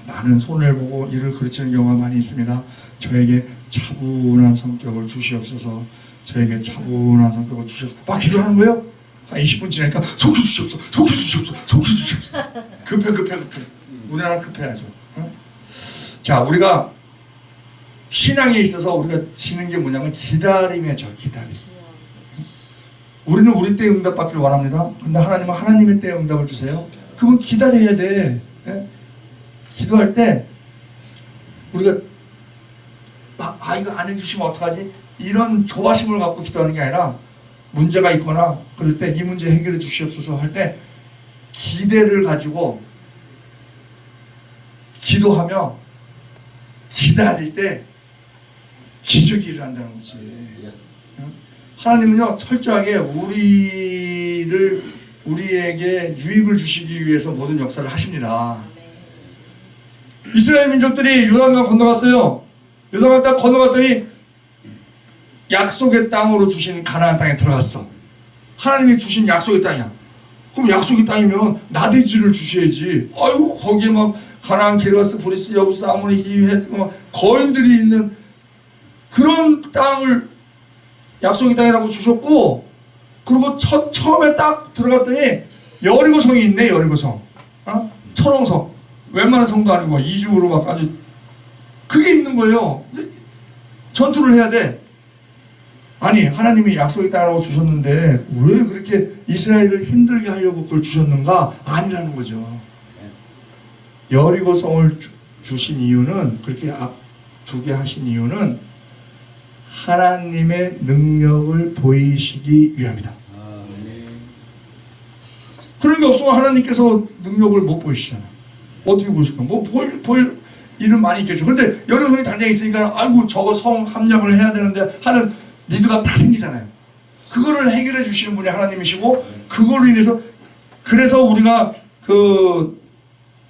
많은 손해를 보고 이를 그르치는 경우가 많이 있습니다. 저에게 차분한 성격을 주시옵소서. 저에게 차분한 성격을 주시옵소서. 막 기도하는 거예요. 한 20분 지나니까 속혀주시옵소서. 속혀주시옵소서. 속혀주시옵소서. 급해. 우리나라 급해야죠. 응? 자, 우리가 신앙에 있어서 우리가 지는 게 뭐냐면 기다림이에요. 기다림. 우리는 우리 때의 응답 받기를 원합니다. 근데 하나님은 하나님의 때의 응답을 주세요. 그러면 기다려야 돼. 예? 기도할 때 우리가 이거 안 해주시면 어떡하지? 이런 조바심을 갖고 기도하는 게 아니라 문제가 있거나 그럴 때 이 문제 해결해 주시옵소서 할 때 기대를 가지고 기도하며 기다릴 때 기적이 일어난다는 거지. 하나님은요 철저하게 우리에게 유익을 주시기 위해서 모든 역사를 하십니다. 이스라엘 민족들이 요단강 건너갔어요. 요단강 딱 건너갔더니 약속의 땅으로 주신 가나안 땅에 들어갔어. 하나님이 주신 약속의 땅이야. 그럼 약속의 땅이면 나대지를 주셔야지. 아이고 거기에 막 가나안, 기르가스, 브리스, 여부스, 아모리, 히위, 헷 거인들이 있는 그런 땅을 약속의 땅이라고 주셨고, 그리고 처음에 딱 들어갔더니 여리고성이 있네. 여리고성, 철옹성, 웬만한 성도 아니고 이중으로 막 아주 그게 있는 거예요. 전투를 해야 돼. 아니 하나님이 약속의 땅이라고 주셨는데 왜 그렇게 이스라엘을 힘들게 하려고 그걸 주셨는가? 아니라는 거죠. 여리고성을 주신 이유는, 그렇게 앞두게 하신 이유는 하나님의 능력을 보이시기 위함이다. 그런 게 없으면 하나님께서 능력을 못 보이시잖아. 어떻게 보실까? 뭐 보일 일은 많이 있겠죠. 근데 여리고성이 당장 있으니까 아이고 저거 성 함량을 해야 되는데 하는 니드가 다 생기잖아요. 그거를 해결해 주시는 분이 하나님이시고, 그걸로 인해서 그래서 우리가 그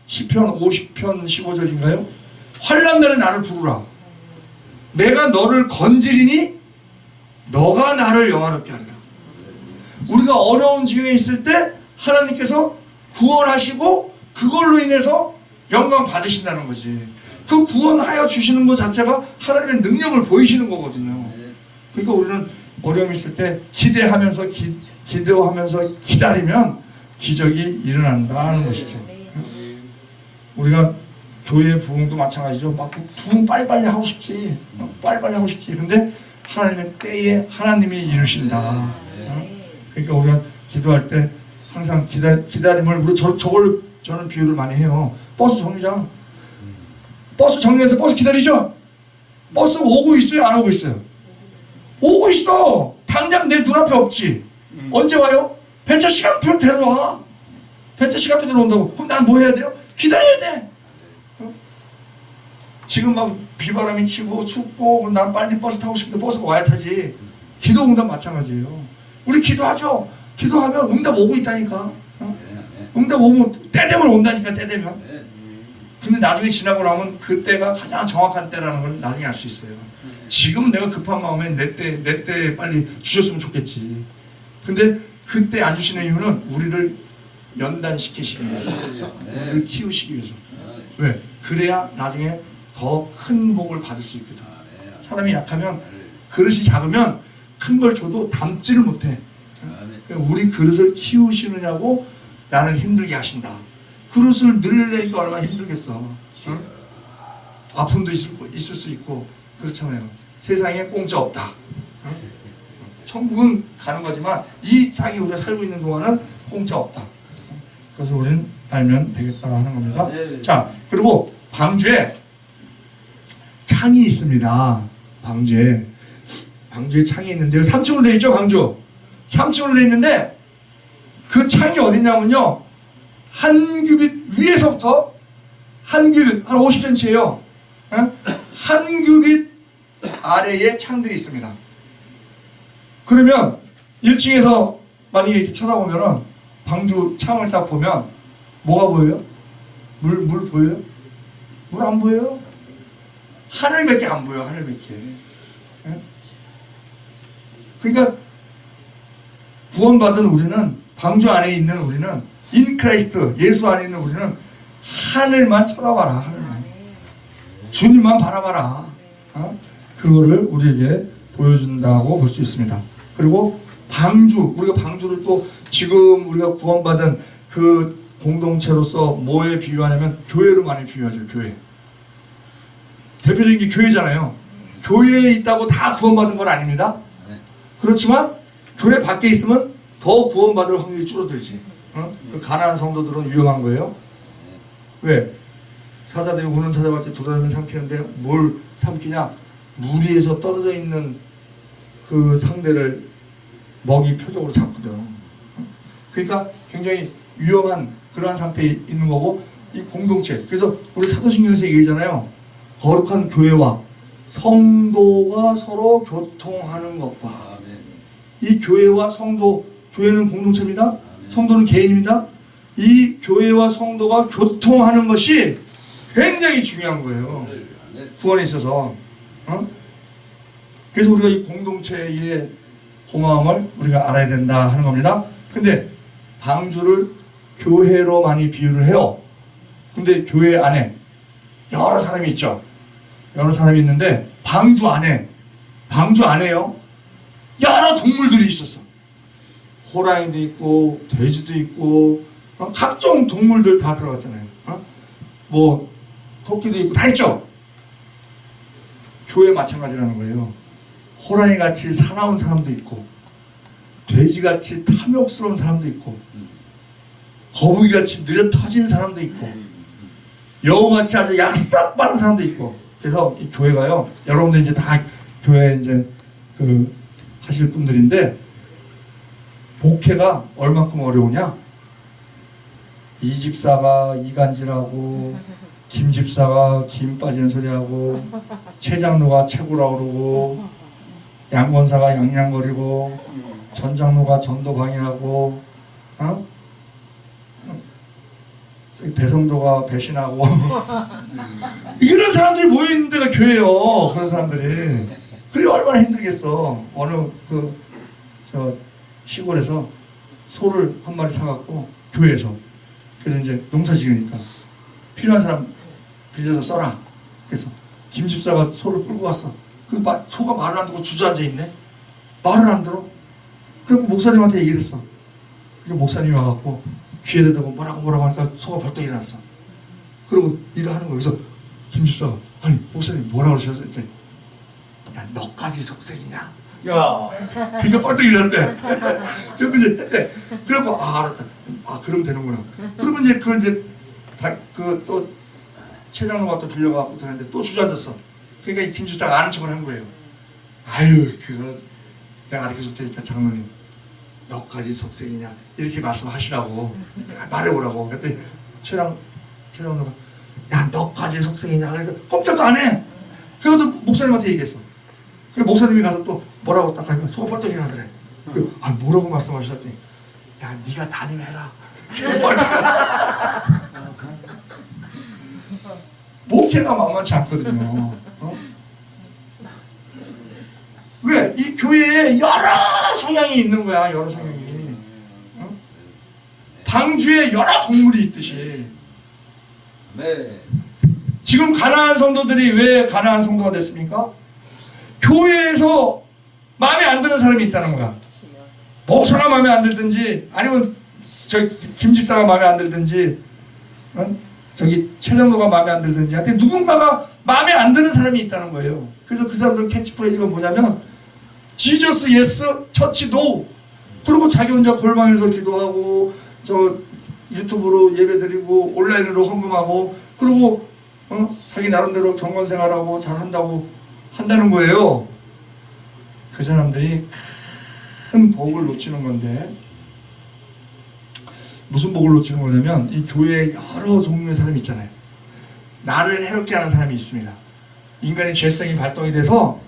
시편 50편 15절인가요? 환난 날에 나를 부르라. 내가 너를 건지리니 너가 나를 영화롭게 하리라. 우리가 어려운 지경에 있을 때 하나님께서 구원하시고 그걸로 인해서 영광 받으신다는 거지. 그 구원하여 주시는 것 자체가 하나님의 능력을 보이시는 거거든요. 그러니까 우리는 어려움이 있을 때 기대하면서 기도하면서 기다리면 기적이 일어난다는 것이죠. 우리가 교회 부흥도 마찬가지죠. 막 부흥 빨리빨리 하고 싶지. 빨리빨리 하고 싶지. 근데 하나님의 때에 하나님이 이루신다. 그러니까 우리가 기도할 때 항상 기다림을 우리 저걸로 저는 비유를 많이 해요. 버스 정류장. 버스 정류장에서 버스 기다리죠? 버스 오고 있어요? 안 오고 있어요? 오고 있어. 당장 내 눈앞에 없지. 언제 와요? 배차 시간표 대로 와. 배차 시간표 대로 온다고. 그럼 난 뭐 해야 돼요? 기다려야 돼. 지금 막 비바람이 치고 춥고 난 빨리 버스 타고 싶은데 버스가 와야 타지. 기도 응답 마찬가지예요. 우리 기도하죠. 기도하면 응답 오고 있다니까. 응답 오면 때 되면 온다니까. 때 되면. 근데 나중에 지나고 나면 그때가 가장 정확한 때라는 걸 나중에 알 수 있어요. 지금은 내가 급한 마음에 내 때 빨리 주셨으면 좋겠지. 근데 그때 안 주시는 이유는 우리를 연단시키시기 위해서, 우리를 키우시기 위해서. 왜? 그래야 나중에 더 큰 복을 받을 수 있거든. 사람이 약하면, 그릇이 작으면 큰 걸 줘도 담지를 못해. 우리 그릇을 키우시느냐고 나를 힘들게 하신다. 그릇을 늘리려니까 얼마나 힘들겠어. 응? 아픔도 있을 수 있고 그렇잖아요. 세상에 공짜 없다. 응? 천국은 가는 거지만 이 땅에 우리가 살고 있는 동안은 공짜 없다. 그래서 우리는 알면 되겠다 하는 겁니다. 자, 그리고 방주에 창이 있습니다. 방주에 창이 있는데요. 3층으로 되어 있죠. 방주 3층으로 되어 있는데 그 창이 어디냐면요, 한 규빗 위에서부터 한 규빗, 한 50cm예요. 한 규빗 아래에 창들이 있습니다. 그러면 1층에서 만약에 이렇게 쳐다보면은 방주 창을 딱 보면 뭐가 보여요? 물 보여요? 물 안 보여요? 하늘밖에 안 보여. 하늘밖에. 그러니까 구원받은 우리는, 방주 안에 있는 우리는, 인 크라이스트 예수 안에 있는 우리는 하늘만 쳐다봐라. 하늘만. 주님만 바라봐라. 그거를 우리에게 보여준다고 볼 수 있습니다. 그리고 방주, 우리가 방주를 또 지금 우리가 구원받은 그 공동체로서 뭐에 비유하냐면 교회로 많이 비유하죠. 교회. 대표적인 게 교회잖아요. 교회에 있다고 다 구원받은 건 아닙니다. 그렇지만 교회 밖에 있으면 더 구원받을 확률이 줄어들지. 그 가난한 성도들은 위험한 거예요. 왜? 사자들이 우는 사자같이 돌아다니면 삼키는데 뭘 삼키냐? 물 위에서 떨어져 있는 그 상대를 먹이 표적으로 잡거든. 그러니까 굉장히 위험한 그러한 상태에 있는 거고, 이 공동체. 그래서 우리 사도신경에서 얘기하잖아요. 거룩한 교회와 성도가 서로 교통하는 것과. 이 교회와 성도, 교회는 공동체입니다. 성도는 개인입니다. 이 교회와 성도가 교통하는 것이 굉장히 중요한 거예요. 구원에 있어서. 그래서 우리가 이 공동체의 고마움을 우리가 알아야 된다 하는 겁니다. 근데 방주를 교회로 많이 비유를 해요. 근데 교회 안에 여러 사람이 있죠. 여러 사람이 있는데 방주 안에요. 여러 동물들이 있었어. 호랑이도 있고 돼지도 있고 각종 동물들 다 들어갔잖아요. 뭐 토끼도 있고 다 있죠. 교회 마찬가지라는 거예요. 호랑이같이 사나운 사람도 있고 돼지같이 탐욕스러운 사람도 있고 거북이같이 느려 터진 사람도 있고 여우같이 아주 약삭빠른 사람도 있고. 그래서 이 교회가요, 여러분들 이제 다 교회 이제 그 하실 분들인데 목회가 얼만큼 어려우냐? 이 집사가 이간질하고 김 집사가 김 빠지는 소리하고 최 장로가 최고라고 그러고 양 권사가 양양거리고 전 장로가 전도 방해하고 배성도가 배신하고 이런 사람들이 모여있는 데가 교회예요. 그런 사람들이. 그래 얼마나 힘들겠어. 어느 저 시골에서 소를 한 마리 사갖고 교회에서, 그래서 이제 농사 지으니까 필요한 사람 빌려서 써라. 그래서 김 집사가 소를 끌고 왔어. 그 소가 말을 안 듣고 주저앉아 있네. 말을 안 들어. 그리고 목사님한테 얘기를 했어. 그리고 목사님이 와갖고 귀에 대고 뭐라고 하니까 소가 벌떡 일어났어. 그리고 일을 하는 거야. 그래서 김 집사가 아니 목사님 뭐라고 그러셨어요? 그때 야 너까지 속색이냐? 야. 그러니까 벌떡 일어났대. 그리고 이제 했대. 그래갖고 알았다. 그러면 되는구나. 그러면 이제 그걸 이제 또 최장로가 또 빌려가고 또 했는데 또 주저앉았어. 그러니까 이 김 집사가 아는 척을 한 거예요. 아유 그거 내가 가르쳐줄 테니까 장로님 너까지 속색이냐 이렇게 말씀하시라고 말해보라고. 그랬더니 최장로가 야 너까지 속색이냐 그러니까 꼼짝도 안 해. 그래도 목사님한테 얘기했어. 그래서 목사님이 가서 또 뭐라고 딱 하니까 소가 벌떡 일어나더래. 뭐라고 말씀하셨더니 야 네가 담임해라. 목회가 만만치 않거든요. 왜? 이 교회에 여러 성향이 있는 거야. 여러 성향이. 방주에 여러 동물이 있듯이. 네. 지금 가나안 성도들이 왜 가나안 성도가 됐습니까? 교회에서 마음에 안 드는 사람이 있다는 거야. 목사가 마음에 안 들든지 아니면 김 집사가 마음에 안 들든지 저기 최장로가 마음에 안 들든지 하여튼 누군가가 마음에 안 드는 사람이 있다는 거예요. 그래서 그 사람들 캐치프레이즈가 뭐냐면 지저스 예스 처치 노. 그리고 자기 혼자 골방에서 기도하고 저 유튜브로 예배드리고 온라인으로 헌금하고 그리고 자기 나름대로 경건생활하고 잘한다고 한다는 거예요. 그 사람들이 큰 복을 놓치는 건데 무슨 복을 놓치는 거냐면 이 교회에 여러 종류의 사람이 있잖아요. 나를 해롭게 하는 사람이 있습니다. 인간의 죄성이 발동이 돼서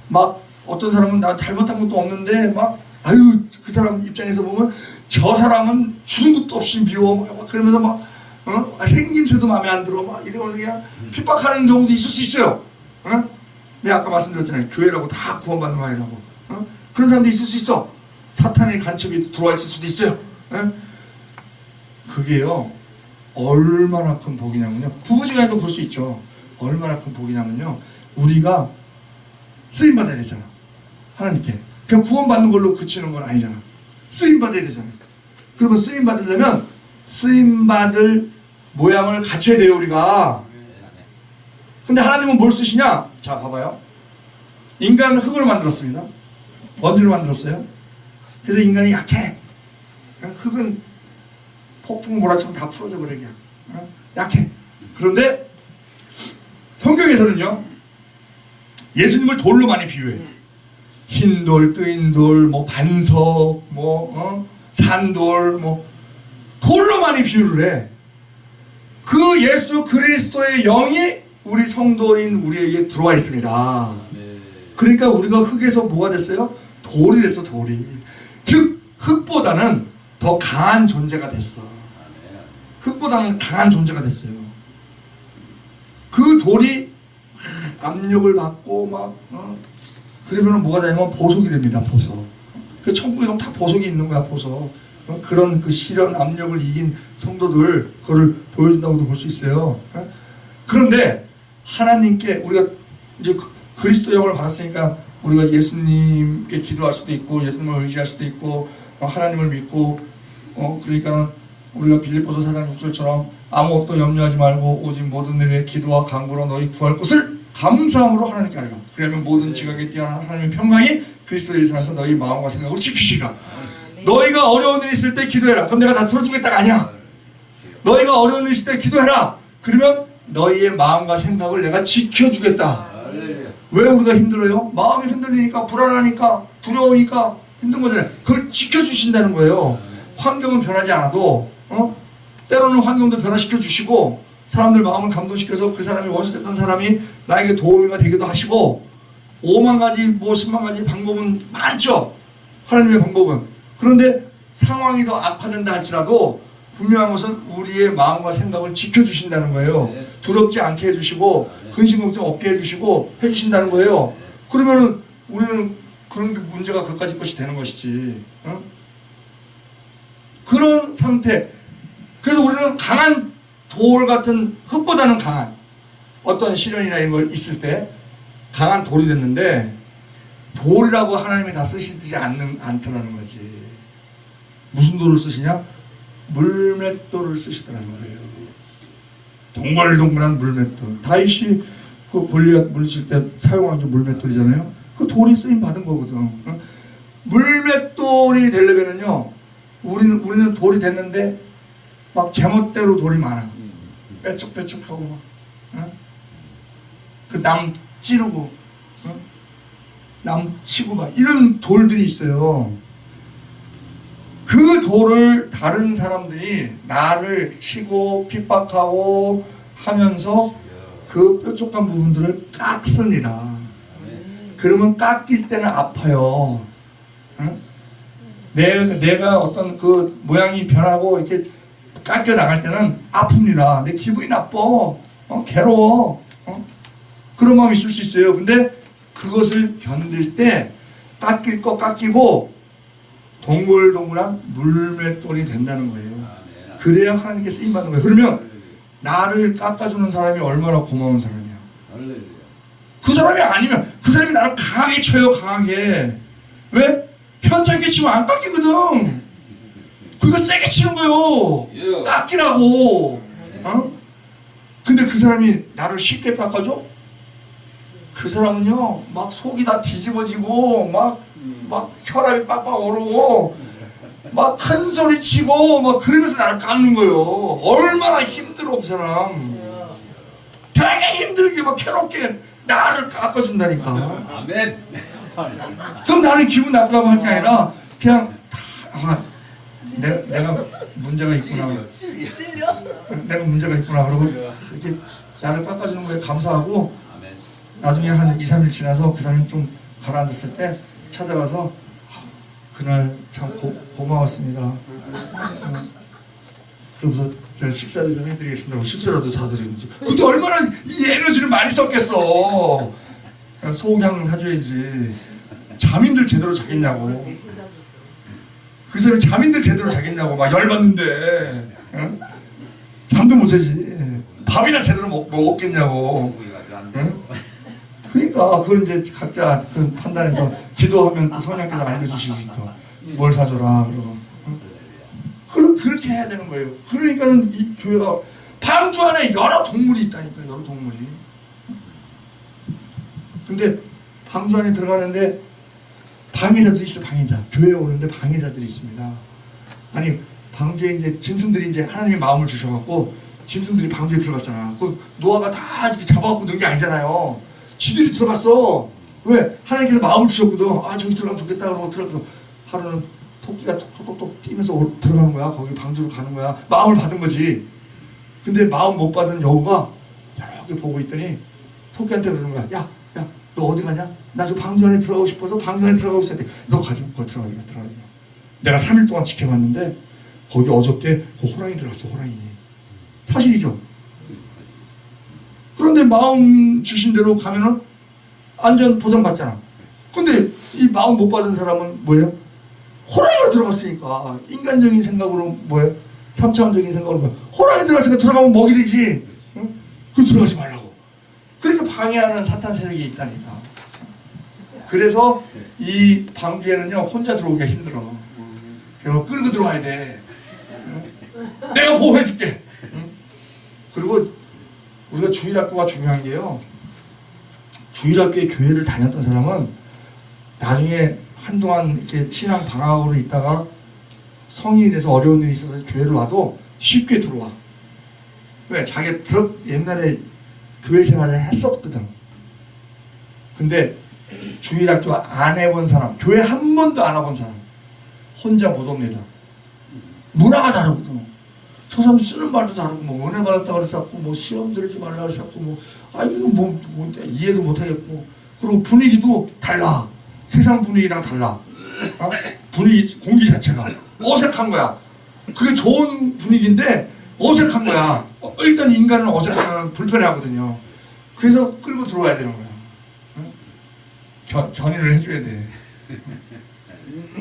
막 어떤 사람은 나 잘못한 것도 없는데 막 아유 그 사람 입장에서 보면 저 사람은 주는 것도 없이 미워 막 그러면서 막 생김새도 마음에 안 들어 막 이러면서 그냥 핍박하는 경우도 있을 수 있어요. 내가 아까 말씀드렸잖아요. 교회라고 다 구원받는 거 아니라고. 그런 사람도 있을 수 있어. 사탄의 간첩이 들어와 있을 수도 있어요. 그게요 얼마나 큰 복이냐면요. 부부지간에도 볼 수 있죠. 얼마나 큰 복이냐면요. 우리가 쓰임 받아야 되잖아. 하나님께. 그냥 구원받는 걸로 그치는 건 아니잖아. 쓰임 받아야 되잖아. 그러면 쓰임 받으려면 쓰임 받을 모양을 갖춰야 돼요, 우리가. 근데 하나님은 뭘 쓰시냐? 자, 봐봐요. 인간은 흙으로 만들었습니다. 먼지로 만들었어요. 그래서 인간이 약해. 흙은 폭풍 몰아치면 다 풀어져 버려 그냥. 약해. 그런데 성경에서는요, 예수님을 돌로 많이 비유해. 흰 돌, 뜨인 돌, 뭐 반석, 산돌, 돌로 많이 비유를 해. 그 예수 그리스도의 영이 우리 성도인 우리에게 들어와 있습니다. 그러니까 우리가 흙에서 뭐가 됐어요? 돌이 됐어, 돌이. 즉 흙보다는 더 강한 존재가 됐어. 흙보다는 강한 존재가 됐어요. 그 돌이 압력을 받고 그러면 뭐가 되냐면 보석이 됩니다. 보석. 그 천국에 다 보석이 있는 거야. 보석. 그런 그 시련 압력을 이긴 성도들 그거를 보여준다고도 볼 수 있어요. 그런데 하나님께 우리가 이제 그리스도 영을 받았으니까 우리가 예수님께 기도할 수도 있고 예수님을 의지할 수도 있고 하나님을 믿고 그러니까 우리가 빌립보서 4장 6절처럼 아무것도 염려하지 말고 오직 모든 일에 기도와 간구로 너희 구할 것을 감사함으로 하나님께 아뢰라. 그러면 모든 지각에 뛰어난 하나님의 평강이 그리스도 예수 안에서 너희 마음과 생각을 지키시리라. 너희가 어려운 일 있을 때 기도해라. 그럼 내가 다 들어주겠다가 아니야. 너희가 어려운 일 있을 때 기도해라. 그러면 너희의 마음과 생각을 내가 지켜주겠다. 왜 우리가 힘들어요? 마음이 흔들리니까, 불안하니까, 두려우니까 힘든 거잖아요. 그걸 지켜주신다는 거예요. 환경은 변하지 않아도 때로는 환경도 변화시켜 주시고 사람들 마음을 감동시켜서 그 사람이 원수됐던 사람이 나에게 도움이가 되기도 하시고 5만 가지 10만 가지 방법은 많죠. 하나님의 방법은. 그런데 상황이 더 악화된다 할지라도 분명한 것은 우리의 마음과 생각을 지켜주신다는 거예요. 두렵지 않게 해주시고 근심 걱정 없게 해주시고 해주신다는 거예요. 그러면은 우리는 그런 문제가 그까짓 것이 되는 것이지. 그런 상태. 그래서 우리는 강한 돌 같은 흙보다는 강한 어떤 시련이나 이런 걸 있을 때 강한 돌이 됐는데 돌이라고 하나님이 다 쓰시지 않더라는 거지. 무슨 돌을 쓰시냐? 물맷돌을 쓰시더라는 거예요. 동글동글한 물맷돌. 다윗이 그 골리앗 물리칠 때 사용한 게 물맷돌이잖아요. 그 돌이 쓰임 받은 거거든. 물맷돌이 되려면은요, 우리는 돌이 됐는데 막 제멋대로 돌이 많아. 빼쭉빼쭉하고 막, 그 남 찌르고, 남 치고 막 이런 돌들이 있어요. 그 돌을 다른 사람들이 나를 치고 핍박하고 하면서 그 뾰족한 부분들을 깎습니다. 그러면 깎일 때는 아파요. 내가 어떤 그 모양이 변하고 이렇게 깎여 나갈 때는 아픕니다. 내 기분이 나빠. 괴로워. 그런 마음이 있을 수 있어요. 근데 그것을 견딜 때 깎일 거 깎이고 동글동글한 물맷돌이 된다는 거예요. 그래야 하나님께 쓰임받는 거예요. 그러면 나를 깎아주는 사람이 얼마나 고마운 사람이야. 그 사람이 아니면 그 사람이 나를 강하게 쳐요. 강하게. 왜? 현찮게 치면 안 깎이거든. 그러니까 세게 치는 거예요. 깎이라고. 근데 그 사람이 나를 쉽게 깎아줘? 그 사람은요, 막 속이 다 뒤집어지고, 막 혈압이 빡빡 오르고, 막 큰 소리 치고, 막 그러면서 나를 깎는 거예요. 얼마나 힘들어, 그 사람. 되게 힘들게, 막 괴롭게 나를 깎아준다니까. 아멘. 그럼 나는 기분 나쁘다고 할 게 아니라, 그냥 내가 문제가 있구나. 찔려? 내가 문제가 있구나. 그러고 이렇게 나를 깎아주는 거에 감사하고, 나중에 한 2, 3일 지나서 그 사람이 좀 가라앉았을 때 찾아가서 그날 참 고마웠습니다. 그러면서 제가 식사를 좀 해드리겠습니다. 식사라도 사드리는지. 그때 얼마나 이 에너지를 많이 썼겠어. 소고기향 사줘야지. 잠인들 제대로 자겠냐고. 그 사람이 잠인들 제대로 자겠냐고. 막 열받는데 잠도 못 자지. 밥이나 제대로 먹었겠냐고. 그러니까 그걸 이제 각자 그 판단해서 기도하면 또 성령께서 알려주시지 또 뭘 사줘라 그러고 그렇게 해야 되는 거예요. 그러니까는 이 교회가 방주 안에 여러 동물이 있다니까 여러 동물이. 근데 방주 안에 들어가는데 방해자들이 있어 방해자. 교회에 오는데 방해자들이 있습니다. 아니 방주에 이제 짐승들이 이제 하나님의 마음을 주셔갖고 짐승들이 방주에 들어갔잖아. 그 노아가 다 이렇게 잡아갖고 넣은 게 아니잖아요. 지들이 들어갔어. 왜? 하나님께서 마음을 주셨거든. 아 저기 들어가면 좋겠다 그러고 들어가서 하루는 토끼가 톡톡톡 뛰면서 들어가는 거야. 거기 방주로 가는 거야. 마음을 받은 거지. 근데 마음 못 받은 여우가 여러 개 보고 있더니 토끼한테 그러는 거야. 야, 너 어디 가냐? 나 저 방주 안에 들어가고 싶어서 방주 안에 들어가고 있어야 돼. 너 가지 마. 거기 들어가지 마. 내가 3일 동안 지켜봤는데 거기 어저께 그 호랑이 들어갔어. 호랑이. 사실이죠. 그런데 마음 주신 대로 가면은 안전 보장 받잖아. 근데 이 마음 못 받은 사람은 뭐예요? 호랑이가 들어갔으니까 인간적인 생각으로 뭐예요? 3차원적인 생각으로 뭐예요? 호랑이 들어갔으니까 들어가면 먹이 되지. 응? 그 들어가지 말라고. 그러니까 방해하는 사탄 세력이 있다니까. 그래서 이 방주에는요 혼자 들어오기가 힘들어. 그래서 끌고 들어와야 돼. 응? 내가 보호해줄게. 응? 그리고 우리가 주일학교가 중요한 게요. 주일학교에 교회를 다녔던 사람은 나중에 한동안 이렇게 신앙 방학으로 있다가 성인이 돼서 어려운 일이 있어서 교회를 와도 쉽게 들어와. 왜? 자기가 옛날에 교회 생활을 했었거든. 근데 주일학교 안 해본 사람, 교회 한 번도 안 와본 사람 혼자 못 옵니다. 문화가 다르거든. 저 사람 쓰는 말도 다르고 뭐 은혜 받았다 그랬었고 뭐 시험 들지 말라 그랬었고 뭐 이거 뭐 이해도 못 하겠고 그리고 분위기도 달라. 세상 분위기랑 달라. 어? 분위기 공기 자체가 어색한 거야. 그게 좋은 분위기인데 어색한 거야. 일단 인간은 어색하면 불편해하거든요. 그래서 끌고 들어와야 되는 거야. 어? 견인을 해줘야 돼.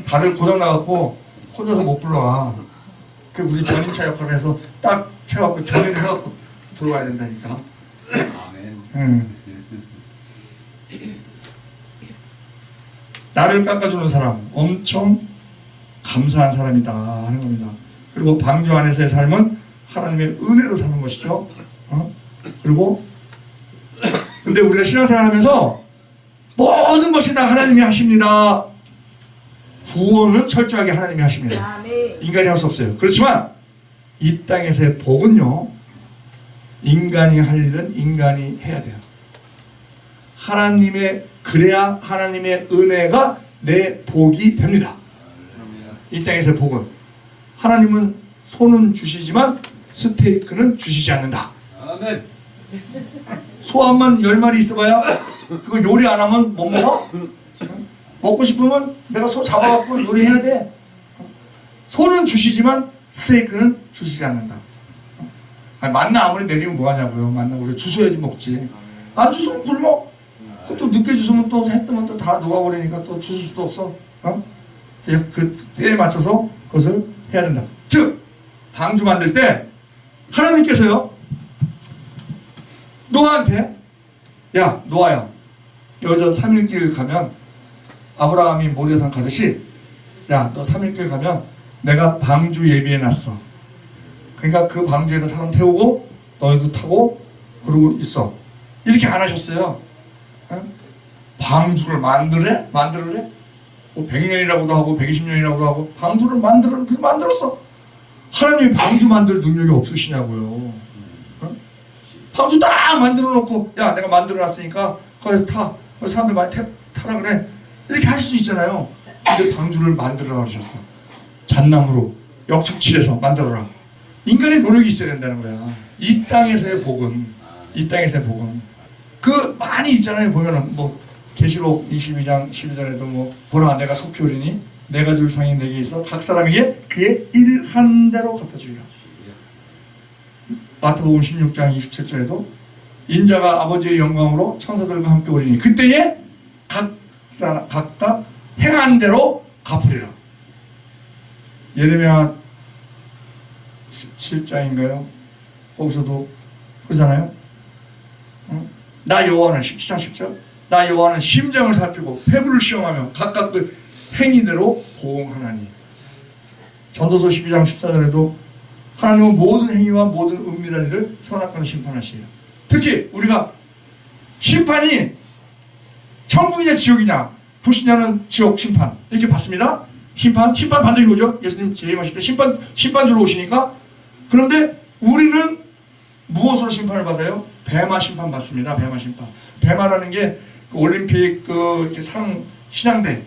다들 고장 나갖고 혼자서 못 불러와. 그 우리 견인차 역할을 해서 딱 채워갖고 견인을 해갖고 들어와야 된다니까. 아멘. 나를 깎아주는 사람 엄청 감사한 사람이다 하는 겁니다. 그리고 방주 안에서의 삶은 하나님의 은혜로 사는 것이죠. 그리고 근데 우리가 신앙생활하면서 모든 것이 다 하나님이 하십니다. 구원은 철저하게 하나님이 하십니다. 인간이 할 수 없어요. 그렇지만 이 땅에서의 복은요, 인간이 할 일은 인간이 해야 돼요. 그래야 하나님의 은혜가 내 복이 됩니다. 이 땅에서의 복은 하나님은 소는 주시지만 스테이크는 주시지 않는다. 아멘. 소 한 만 10마리 있어봐야 그거 요리 안 하면 못 먹어? 먹고 싶으면 내가 소 잡아갖고 요리해야 돼. 소는 주시지만 스테이크는 주시지 않는다. 아니, 만나 아무리 내리면 뭐하냐고요. 만나 우리 주셔야지 먹지. 안 주시면 굶어. 그것도 늦게 주시면 또 해 뜨면 또 다 녹아버리니까 또 주실 수도 없어. 그 때에 맞춰서 그것을 해야 된다. 즉 방주 만들 때 하나님께서요 노아한테 야 노아야 여기 저 3일길 가면 아브라함이 모리아산 가듯이 야 너 3일길 가면 내가 방주 예비해놨어. 그러니까 그 방주에다 사람 태우고 너희도 타고 그러고 있어. 이렇게 안 하셨어요. 방주를 만들래? 뭐 100년이라고도 하고 120년이라고도 하고 방주를 만들었어. 하나님이 방주 만들 능력이 없으시냐고요. 방주 딱 만들어 놓고 야 내가 만들어 놨으니까 거기서 타. 거기 사람들 많이 타라 그래. 이렇게 할 수 있잖아요. 근데 방주를 만들어 놔주셨어. 잣나무로 역척칠해서 만들어라. 인간의 노력이 있어야 된다는 거야. 이 땅에서의 복은 그 많이 있잖아요. 보면은 뭐 계시록 22장 12절에도 뭐 보라 내가 속히 오리니 내가 줄 상이 내게 있어 각 사람에게 그의 일한 대로 갚아주리라. 마태복음 16장 27절에도 인자가 아버지의 영광으로 천사들과 함께 오리니 그때에 각각 행한 대로 갚으리라. 예레미야 17장인가요? 거기서도 그러잖아요. 나 여호와는 17장 10절 나 여호와는 심정을 살피고 폐부를 시험하며 각각 그 행위대로 보응하나니. 전도서 12장 14절에도 하나님은 모든 행위와 모든 은밀한 일을 선악과는 심판하시리라. 특히 우리가 심판이 천국이냐 지옥이냐, 불신자는 지옥 심판 이렇게 받습니다. 심판 반드시 오죠. 예수님 재림하실 때 심판 주러 오시니까. 그런데 우리는 무엇으로 심판을 받아요? 배마 심판 받습니다. 배마 심판. 배마라는 게 그 올림픽 그 이렇게 시상대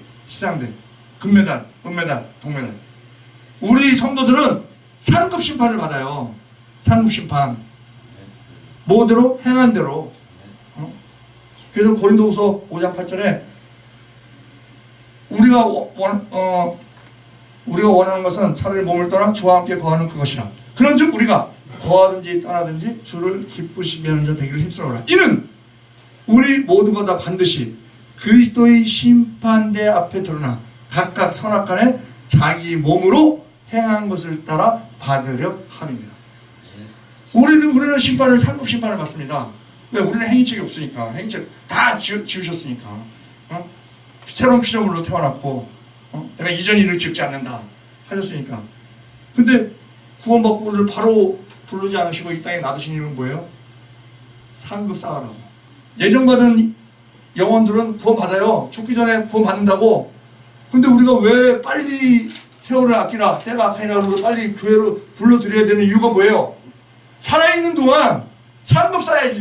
금메달, 은메달, 동메달. 우리 성도들은 상급 심판을 받아요. 상급 심판. 뭐대로? 행한 대로. 그래서 고린도후서 5장 8절에 우리가 원하는 것은 차라리 몸을 떠나 주와 함께 거하는 그것이라. 그런즉 우리가 거하든지 떠나든지 주를 기쁘시게 하는 자 되기를 힘쓰노라. 이는 우리 모두가 다 반드시 그리스도의 심판대 앞에 드러나 각각 선악간에 자기 몸으로 행한 것을 따라 받으려 함입니다. 우리는 심판을 상급 심판을 받습니다. 왜? 우리는 행위책이 없으니까. 행위책 다 지우셨으니까. 새로운 피조물로 태어났고, 내가 이전 일을 기억지 않는다 하셨으니까. 근데 구원받고 우리를 바로 부르지 않으시고 이 땅에 놔두신 이유는 뭐예요? 상급 쌓으라고. 예정받은 영혼들은 구원받아요. 죽기 전에 구원받는다고. 근데 우리가 왜 빨리 세월을 아끼라, 때가 아까이라 그러면서 빨리 교회로 불러드려야 되는 이유가 뭐예요? 살아있는 동안 상급 쌓아야지.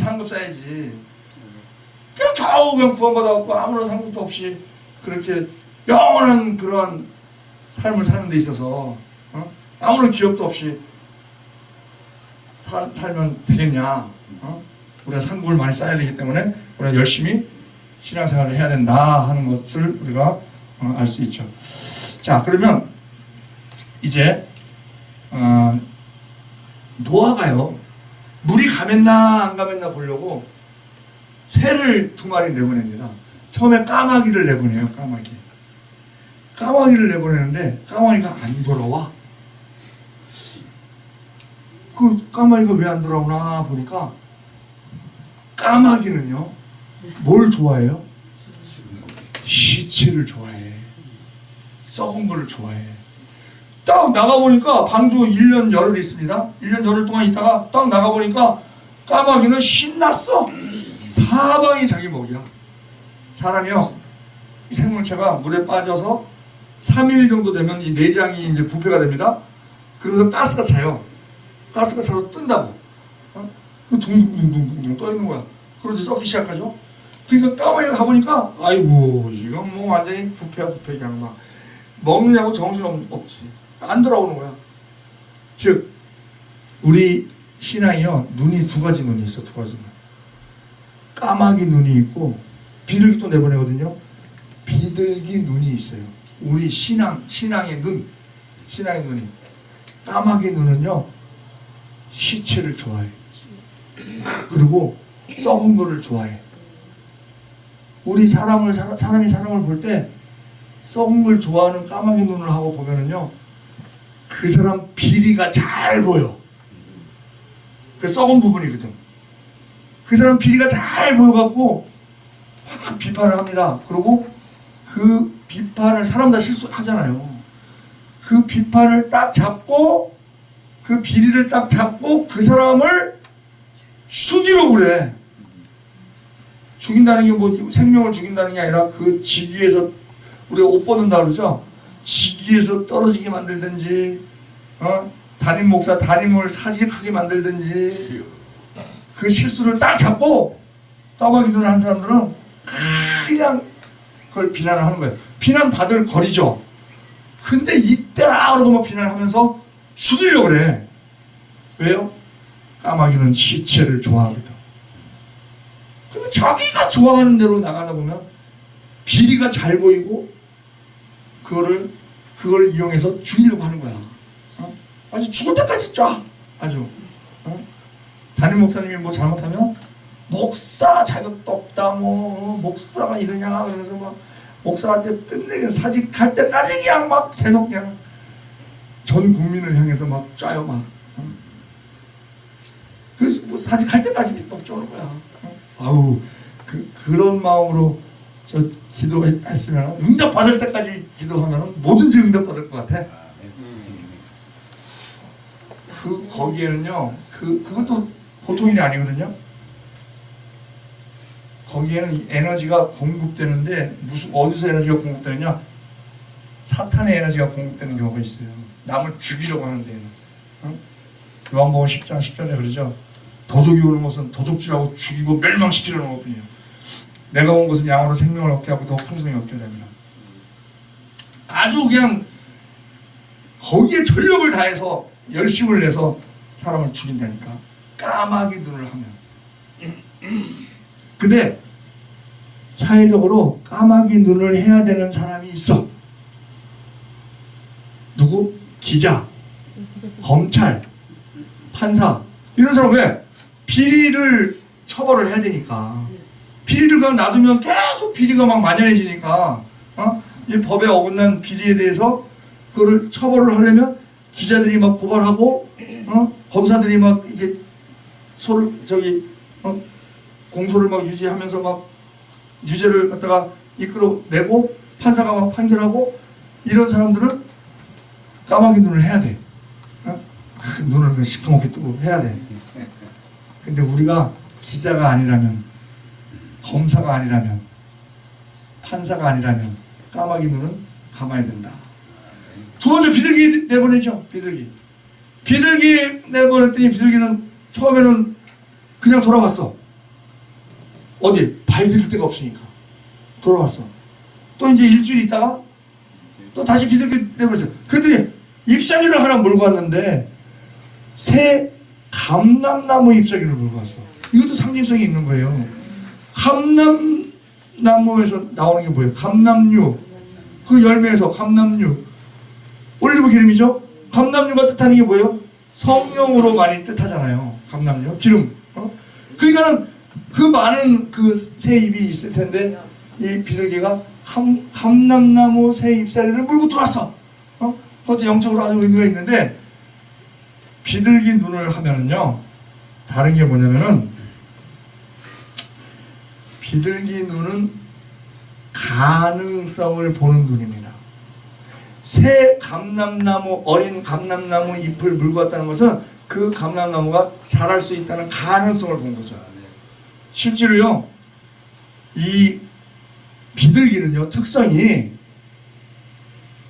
그냥 겨우 그냥 구원받아갖고 아무런 상급도 없이 그렇게 영원한 그런 삶을 사는 데 있어서 아무런 기억도 없이 살면 되겠냐? 우리가 상급을 많이 쌓아야 되기 때문에 우리가 열심히 신앙생활을 해야 된다 하는 것을 우리가 알 수 있죠. 자, 그러면 이제 노아가요, 물이 가맸나 안 가맸나 보려고 새를 2마리 내보냅니다. 처음에 까마귀를 내보내요. 까마귀를 내보내는데 까마귀가 안 돌아와. 그 까마귀가 왜 안 돌아오나 보니까 까마귀는요 뭘 좋아해요? 시체를 좋아해. 썩은 거를 좋아해. 딱 나가보니까 방주 1년 열흘이 있습니다. 1년 열흘 동안 있다가 딱 나가보니까 까마귀는 신났어. 사방이 자기 먹이야. 사람이요, 이 생물체가 물에 빠져서 3일 정도 되면 이 내장이 이제 부패가 됩니다. 그러면서 가스가 차요. 가스가 차서 뜬다고. 그 둥둥둥둥둥 떠 있는 거야. 그러지 썩기 시작하죠. 그러니까 까마귀가 가보니까 아이고 이건 뭐 완전히 부패야 부패. 그냥 막 먹느냐고 정신없지. 안 돌아오는 거야. 즉 우리 신앙이요, 눈이 2가지 눈이 있어. 2가지 눈. 까마귀 눈이 있고 비둘기 또 내보내거든요. 비둘기 눈이 있어요. 우리 신앙의 눈이. 까마귀 눈은요 시체를 좋아해. 그리고 썩은 거를 좋아해. 우리 사람이 사람을 볼 때 썩은 걸 좋아하는 까마귀 눈을 하고 보면은요, 그 사람 비리가 잘 보여. 그 썩은 부분이거든. 그 사람 비리가 잘 보여갖고 막 비판을 합니다. 그리고 그 비판을 사람 다 실수하잖아요. 그 비판을 딱 잡고 그 비리를 딱 잡고 그 사람을 죽이려고 그래. 죽인다는 게 뭐 생명을 죽인다는 게 아니라 그 직위에서, 우리가 옷 벗는다 그러죠. 직위에서 떨어지게 만들든지, 담임 목사 담임을 사직하게 만들든지, 그 실수를 딱 잡고 까마귀 눈을 한 사람들은 그냥 그걸 비난을 하는 거예요. 비난 받을 거리죠. 근데 이때라 그러고 막 비난을 하면서 죽이려고 그래. 왜요? 까마귀는 시체를 좋아하거든. 그리고 자기가 좋아하는 대로 나가다 보면 비리가 잘 보이고 그걸 이용해서 죽이려고 하는 거야. 아주 죽을 때까지 쫙. 아주. 담임 목사님이 뭐 잘못하면 목사 자격도 없다, 목사가 이러냐 그러면서 막 목사가 끝내게 사직할 때까지 그냥 막 계속 그냥 전 국민을 향해서 막 짜요 막. 그래서 뭐 사직할 때까지 막 쪼는 거야. 아우, 그런 마음으로 저 기도했으면 응답 받을 때까지 기도하면 뭐든지 응답 받을 것 같아. 거기에는요, 그것도 보통 일이 아니거든요. 거기에는 이 에너지가 공급되는데 어디서 에너지가 공급되느냐? 사탄의 에너지가 공급되는 경우가 있어요. 남을 죽이려고 하는 데는. 요한복음 10장 10절에 그러죠. 도적이 오는 것은 도적질하고 죽이고 멸망시키려는 것뿐이에요. 내가 온 것은 양으로 생명을 얻게 하고 더 풍성히 얻게 됩니다. 아주 그냥 거기에 전력을 다해서 열심을 내서 사람을 죽인다니까. 까마귀 눈을 하면. 근데 사회적으로 까마귀 눈을 해야 되는 사람이 있어. 누구? 기자, 검찰, 판사 이런 사람. 왜? 비리를 처벌을 해야 되니까. 비리를 그냥 놔두면 계속 비리가 막 만연해지니까 이 법에 어긋난 비리에 대해서 그거를 처벌을 하려면 기자들이 막 고발하고 검사들이 막 이게 공소를 막 유지하면서 막 유죄를 갖다가 이끌어내고 판사가 막 판결하고 이런 사람들은 까마귀 눈을 해야 돼. 눈을 그냥 시커멓게 뜨고 해야 돼. 근데 우리가 기자가 아니라면, 검사가 아니라면, 판사가 아니라면 까마귀 눈은 감아야 된다. 두 번째, 비둘기 내보내죠. 비둘기 내보냈더니 비둘기는 처음에는 그냥 돌아왔어. 어디? 발 들일 데가 없으니까 돌아왔어. 또 이제 일주일 있다가 또 다시 비둘기 내보냈어요. 그랬더니 잎사귀를 하나 몰고 왔는데 새 감람나무 잎사귀를 몰고 왔어. 이것도 상징성이 있는 거예요. 감람나무에서 나오는 게 뭐예요? 감람류. 그 열매에서 감람류. 올리브 기름이죠? 감람류가 뜻하는 게 뭐예요? 성령으로 많이 뜻하잖아요. 감람류. 기름. 그러니까는 그 많은 그 새 잎이 있을 텐데 이 비둘기가 감람나무 새 잎사귀를 물고 들어왔어. 그것도 영적으로 아주 의미가 있는데 비둘기 눈을 하면은요 다른 게 뭐냐면은 비둘기 눈은 가능성을 보는 눈입니다. 새 감람나무 어린 감람나무 잎을 물고 왔다는 것은 그 감람나무가 자랄 수 있다는 가능성을 본 거죠. 실제로요 이 비둘기는요 특성이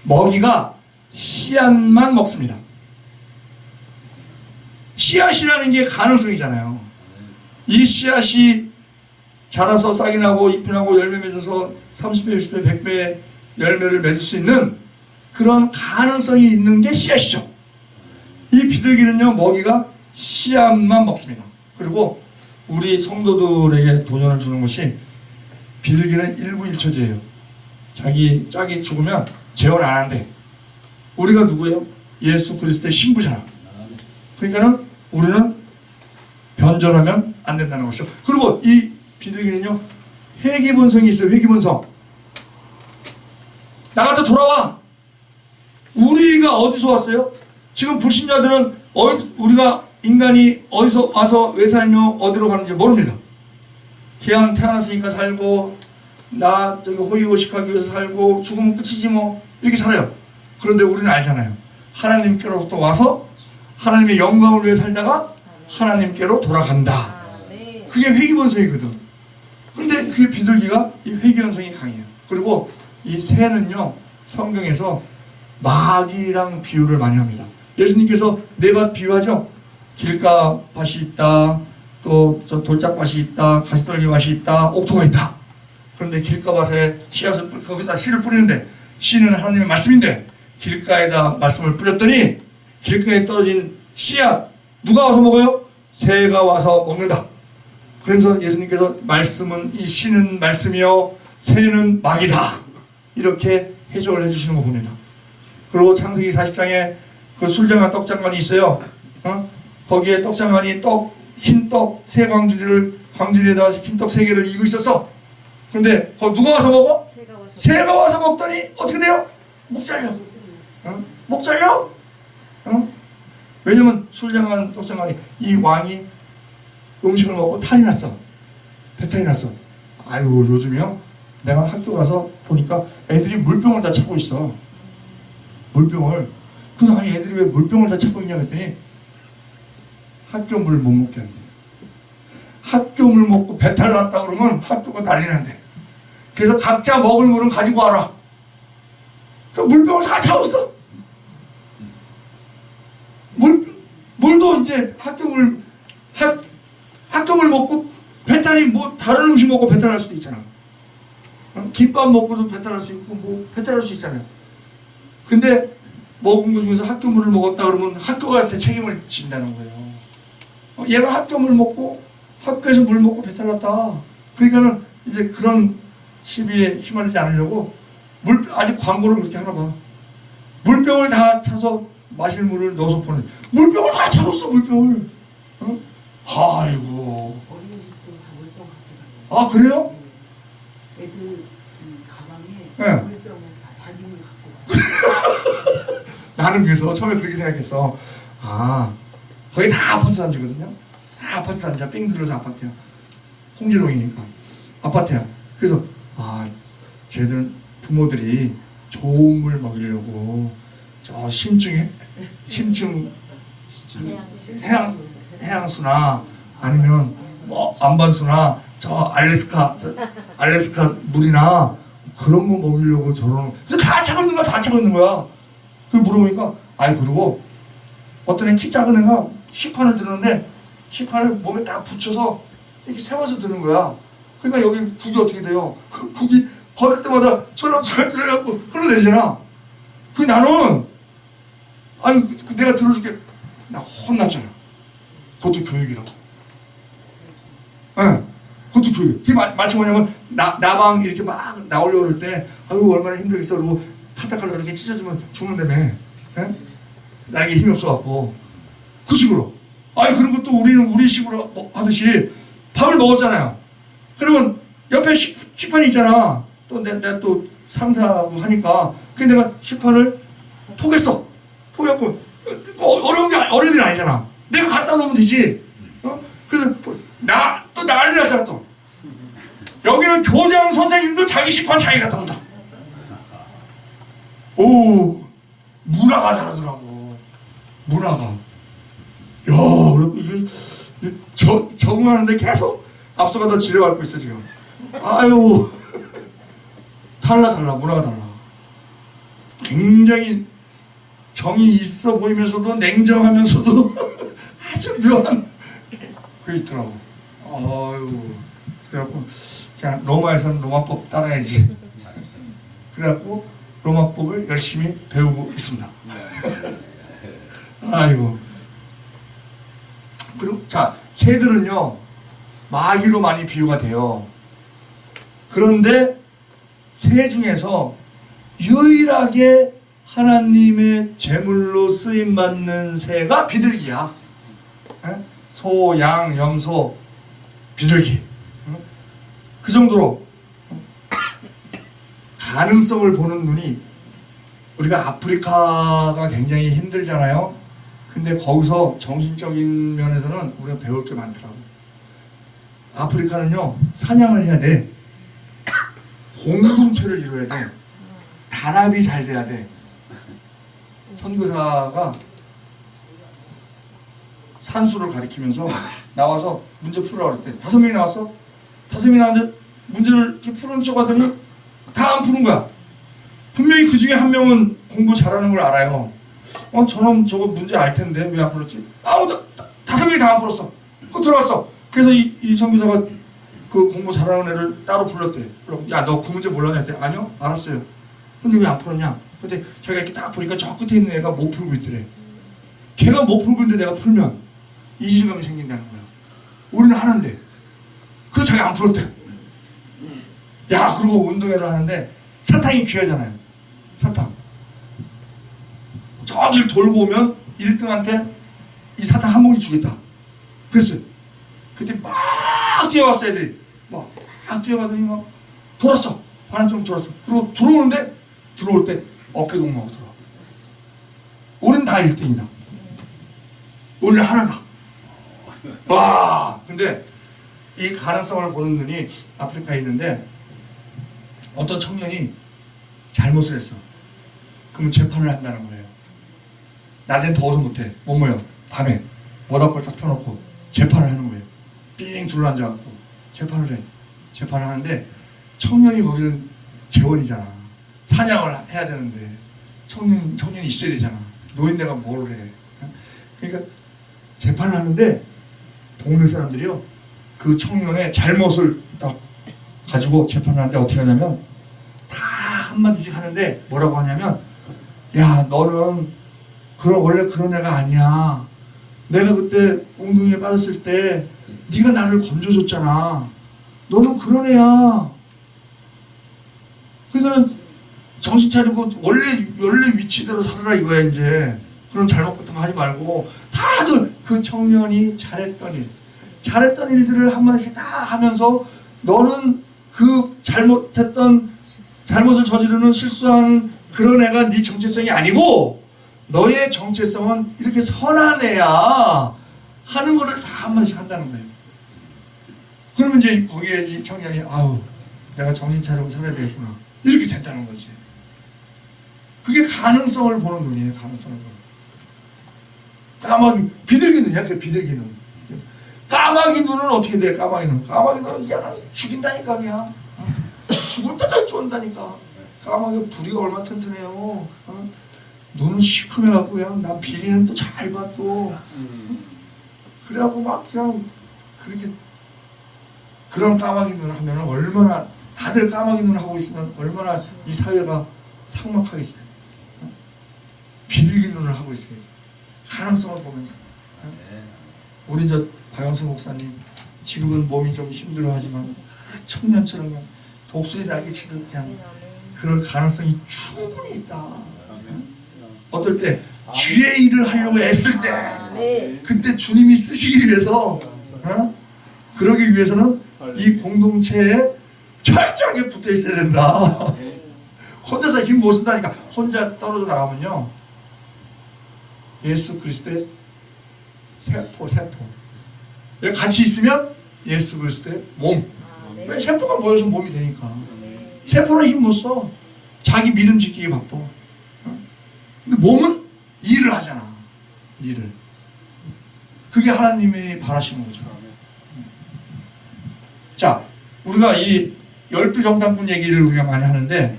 먹이가 씨앗만 먹습니다. 씨앗이라는 게 가능성이잖아요. 이 씨앗이 자라서 싹이 나고 잎이 나고 열매 맺어서 30배, 60배, 100배의 열매를 맺을 수 있는 그런 가능성이 있는 게 씨앗이죠. 이 비둘기는요 먹이가 씨앗만 먹습니다. 그리고 우리 성도들에게 도전을 주는 것이 비둘기는 일부일처제예요. 자기 짝이 죽으면 재혼 안 한대. 우리가 누구예요? 예수 그리스도의 신부잖아. 그러니까는 우리는 변절하면 안 된다는 것이죠. 그리고 이 비둘기는요 회귀본성이 있어요. 회귀본성. 나한테 돌아와. 우리가 어디서 왔어요? 지금 불신자들은 우리가 인간이 어디서 와서 왜 살며 어디로 가는지 모릅니다. 그냥 태어났으니까 살고 나 저기 호의호식하기 위해서 살고 죽으면 끝이지 뭐 이렇게 살아요. 그런데 우리는 알잖아요. 하나님께로부터 와서 하나님의 영광을 위해 살다가 하나님께로 돌아간다. 그게 회귀본성이거든. 근데 그게 비둘기가 이 회귀본성이 강해요. 그리고 이 새는요 성경에서 마귀랑 비유를 많이 합니다. 예수님께서 네 밭 비유하죠. 길가밭이 있다. 또 저 돌짝밭이 있다. 가시떨기밭이 있다. 옥토가 있다. 그런데 길가밭에 씨앗을 거기다 씨를 뿌리는데 씨는 하나님의 말씀인데 길가에다 말씀을 뿌렸더니 길가에 떨어진 씨앗 누가 와서 먹어요? 새가 와서 먹는다. 그래서 예수님께서 말씀은 이 씨는 말씀이요 새는 마귀다. 이렇게 해석을 해주시는 거 봅니다. 그리고 창세기 40장에 그 술장과 떡장관이 있어요. 거기에 떡장관이 흰떡 세 광주리에다가 흰떡 3개를 이고 있었어. 근데 누가 와서 먹어? 새가 와서 먹더니 어떻게 돼요? 목 잘려. 목 잘려? 왜냐면 술장관 떡장관이 이 왕이 음식을 먹고 탈이 났어. 배탈이 났어. 아유 요즘이요 내가 학교 가서 보니까 애들이 물병을 다 찾고 있어. 물병을. 그래서 아니 애들이 왜 물병을 다 찾고 있냐 그랬더니 학교 물 못 먹게 한대. 학교 물 먹고 배탈 났다 그러면 학교가 난리 난대. 그래서 각자 먹을 물은 가지고 와라. 그 물병을 다 차고 있어. 물도 이제 학교 물 먹고 배탈이 뭐 다른 음식 먹고 배탈 날 수도 있잖아. 김밥 먹고도 배탈 날 수 있고 뭐 배탈 날 수 있잖아요. 근데 먹은 것 중에서 학교 물을 먹었다 그러면 학교한테 책임을 진다는 거예요. 얘가 학교 물 먹고 학교에서 물 먹고 배탈 났다. 그러니까는 이제 그런 시비에 휘말리지 않으려고 아직 광고를 그렇게 하나 봐. 물병을 다 차서 마실 물을 넣어서 보내. 물병을 다 차고 있어 물병을. 어? 아이고. 어린이집도 다 물병 갖고 가요. 아 그래요? 애들 가방에 네. 물병을 다 자기는 갖고 가요. 나는 그래서 처음에 그렇게 생각했어. 아 거기 다 아파트 단지거든요. 다 아파트 단지야. 삥 둘러서 아파트야. 홍제동이니까 아파트야. 그래서 아 쟤들은 부모들이 좋은 물 먹이려고 저 심층 해양수나 아니면 뭐 안반수나 저 알래스카 물이나 그런 거 먹이려고 저러는. 그래서 다 차고 있는 거야. 다 차고 있는 거야. 그 물어보니까 아이 그러고 어떤 애 키 작은 애가 시판을 드는데 시판을 몸에 딱 붙여서 이렇게 세워서 드는 거야. 그러니까 여기 국이 어떻게 돼요? 국이 걸을 때마다 철렁철렁 그래갖고 흘러내리잖아. 그 나는 아니 내가 들어줄게. 나 혼났잖아. 그것도 교육이라고. 예. 그것도 교육. 그게 마치 뭐냐면 나방 이렇게 막 나오려고 그럴 때 아유 얼마나 힘들겠어 그러고 카타칼로 이렇게 찢어주면 죽는다며. 예? 나에게 힘이 없어갖고 그 식으로. 아니 그런 것도 우리는 우리 식으로 하듯이 밥을 먹었잖아요. 그러면 옆에 식판이 있잖아. 또 내가 또 상사하고 하니까 근데 내가 식판을 포겠어. 포겠고 어려운 게 어려운 일 아니잖아. 내가 갖다 놓으면 되지. 그래서 또 난리 나잖아 또. 여기는 교장 선생님도 자기 식판 자기 갖다 놓는다. 오 문화가 다르더라고. 문화가. 야, 이게 적응하는데 계속 앞서가다 지뢰밟고 있어 지금. 아유, 달라 문화가 달라. 굉장히 정이 있어 보이면서도 냉정하면서도 아주 묘한 그게 있더라고. 아유, 그래갖고 그냥 로마에서는 로마법 따라야지. 그래갖고 로마법을 열심히 배우고 있습니다. 아이고. 그리고 자 새들은요 마귀로 많이 비유가 돼요. 그런데 새 중에서 유일하게 하나님의 제물로 쓰임 받는 새가 비둘기야. 소, 양, 염소, 비둘기. 그 정도로 가능성을 보는 눈이. 우리가 아프리카가 굉장히 힘들잖아요. 근데 거기서 정신적인 면에서는 우리가 배울 게 많더라고. 아프리카는요 사냥을 해야 돼. 공동체를 이루어야 돼. 단합이 잘 돼야 돼. 선교사가 산수를 가리키면서 나와서 문제 풀으라고 그랬대. 5명이 나왔어. 5명이 나왔는데 문제를 이렇게 푸는 척 하더니 다 안 푸는 거야. 분명히 그 중에 한 명은 공부 잘하는 걸 알아요. 저놈 저거 문제 알 텐데 왜 안 풀었지? 아무도 5명이 다 안 풀었어. 그 들어갔어. 그래서 이 선교사가 그 공부 잘하는 애를 따로 불렀대. 야, 너 그 문제 몰랐냐? 했대. 아니요, 알았어요. 근데 왜 안 풀었냐? 근데 자기가 이렇게 딱 보니까 저 끝에 있는 애가 못 풀고 있더래. 걔가 못 풀고 있는데 내가 풀면 이질감이 생긴다는 거야. 우리는 하는데. 그래서 자기가 안 풀었대. 야, 그리고 운동회를 하는데 사탕이 귀하잖아요. 사탕. 저길 돌고 오면 1등한테 이 사탕 한 봉지 주겠다. 그랬어요. 그때 막 뛰어왔어 애들이. 막 뛰어가더니 막 돌았어. 반환점 돌았어. 그리고 들어올 때 어깨 동무하고 들어와. 우린 다 1등이다. 우리는 하나다. 와, 근데 이 가능성을 보는 눈이 아프리카에 있는데 어떤 청년이 잘못을 했어. 그러면 재판을 한다는 거예요. 낮엔 더워서 못해. 못 모여. 밤에 모닥불 딱 펴놓고 재판을 하는 거예요. 삥 둘러앉아갖고 재판을 해. 재판을 하는데 청년이 거기는 재원이잖아. 사냥을 해야 되는데 청년이 있어야 되잖아. 노인네가 뭘 해. 그러니까 재판을 하는데 동네 사람들이요 그 청년의 잘못을 딱 가지고 재판을 하는데 어떻게 하냐면 다 한마디씩 하는데 뭐라고 하냐면 야 너는 원래 그런 애가 아니야. 내가 그때 웅둥이에 빠졌을 때 네가 나를 건져줬잖아. 너는 그런 애야. 그러니까 정신 차리고 원래 위치대로 살아라 이거야 이제. 그런 잘못 같은 거 하지 말고 다들 그 청년이 잘했던 일들을 한마디씩 다 하면서 너는 그 잘못을 저지르는 실수하는 그런 애가 네 정체성이 아니고 너의 정체성은 이렇게 선한 애야 하는 거를 다 한마디씩 한다는 거예요. 그러면 이제 거기에 이 청년이 아우 내가 정신 차리고 살아야 되겠구나 이렇게 된다는 거지. 그게 가능성을 보는 눈이에요. 가능성을 보는. 까마귀 비둘기 눈이야. 그 비둘기 눈. 까마귀 눈은 어떻게 돼? 까마귀 눈은 그냥 죽인다니까 그냥. 죽을 때까지 쫀다니까. 까마귀 부리가 얼마나 튼튼해요. 눈은 시큼해갖고 그냥 난 비리는 또 잘 봐 또. 그래갖고 막 그냥 그렇게 그런 까마귀 눈을 하면 얼마나 다들 까마귀 눈을 하고 있으면 얼마나 이 사회가 삭막하겠어요. 비둘기 눈을 하고 있어요. 가능성을 보면서. 우리 저 박영수 목사님 지금은 몸이 좀 힘들어하지만 청년처럼 독수리 날개 치듯 그냥 그런 가능성이 충분히 있다. 어떨 때 주의 일을 하려고 애쓸 때 그때 주님이 쓰시기 위해서 그러기 위해서는 이 공동체에 철저하게 붙어 있어야 된다. 혼자서 힘 못 쓴다니까. 혼자 떨어져 나가면요 예수 그리스도의 세포 같이 있으면 예수 그리스도의 몸. 왜 세포가 모여서 몸이 되니까. 세포는 힘 못 써. 자기 믿음 지키기 바빠. 근데 몸은 일을 하잖아. 일을. 그게 하나님이 바라시는 거죠. 자, 우리가 이 12정탐꾼 얘기를 우리가 많이 하는데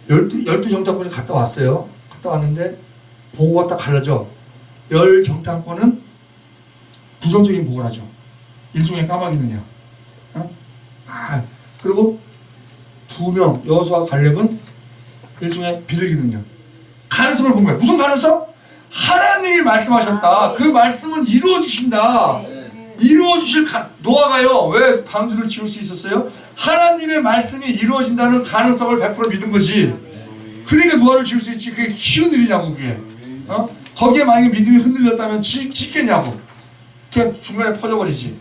12정탐꾼이 갔다 왔어요. 갔다 왔는데 보고가 딱 갈라져. 10정탐꾼은 부정적인 보고를 하죠. 일종의 까마귀 눈이야. 그리고 2명 여호수아 갈렙은 일종의 비둘기 눈이야. 가능성을 본 거야. 무슨 가능성? 하나님이 말씀하셨다. 그 말씀은 이루어주신다. 이루어주실 노아가요 왜 방주를 지을 수 있었어요? 하나님의 말씀이 이루어진다는 가능성을 100% 믿은 거지. 그러니까 노아를 지을 수 있지. 그게 쉬운 일이냐고 그게. 거기에 만약에 믿음이 흔들렸다면 짓겠냐고. 그냥 중간에 퍼져버리지.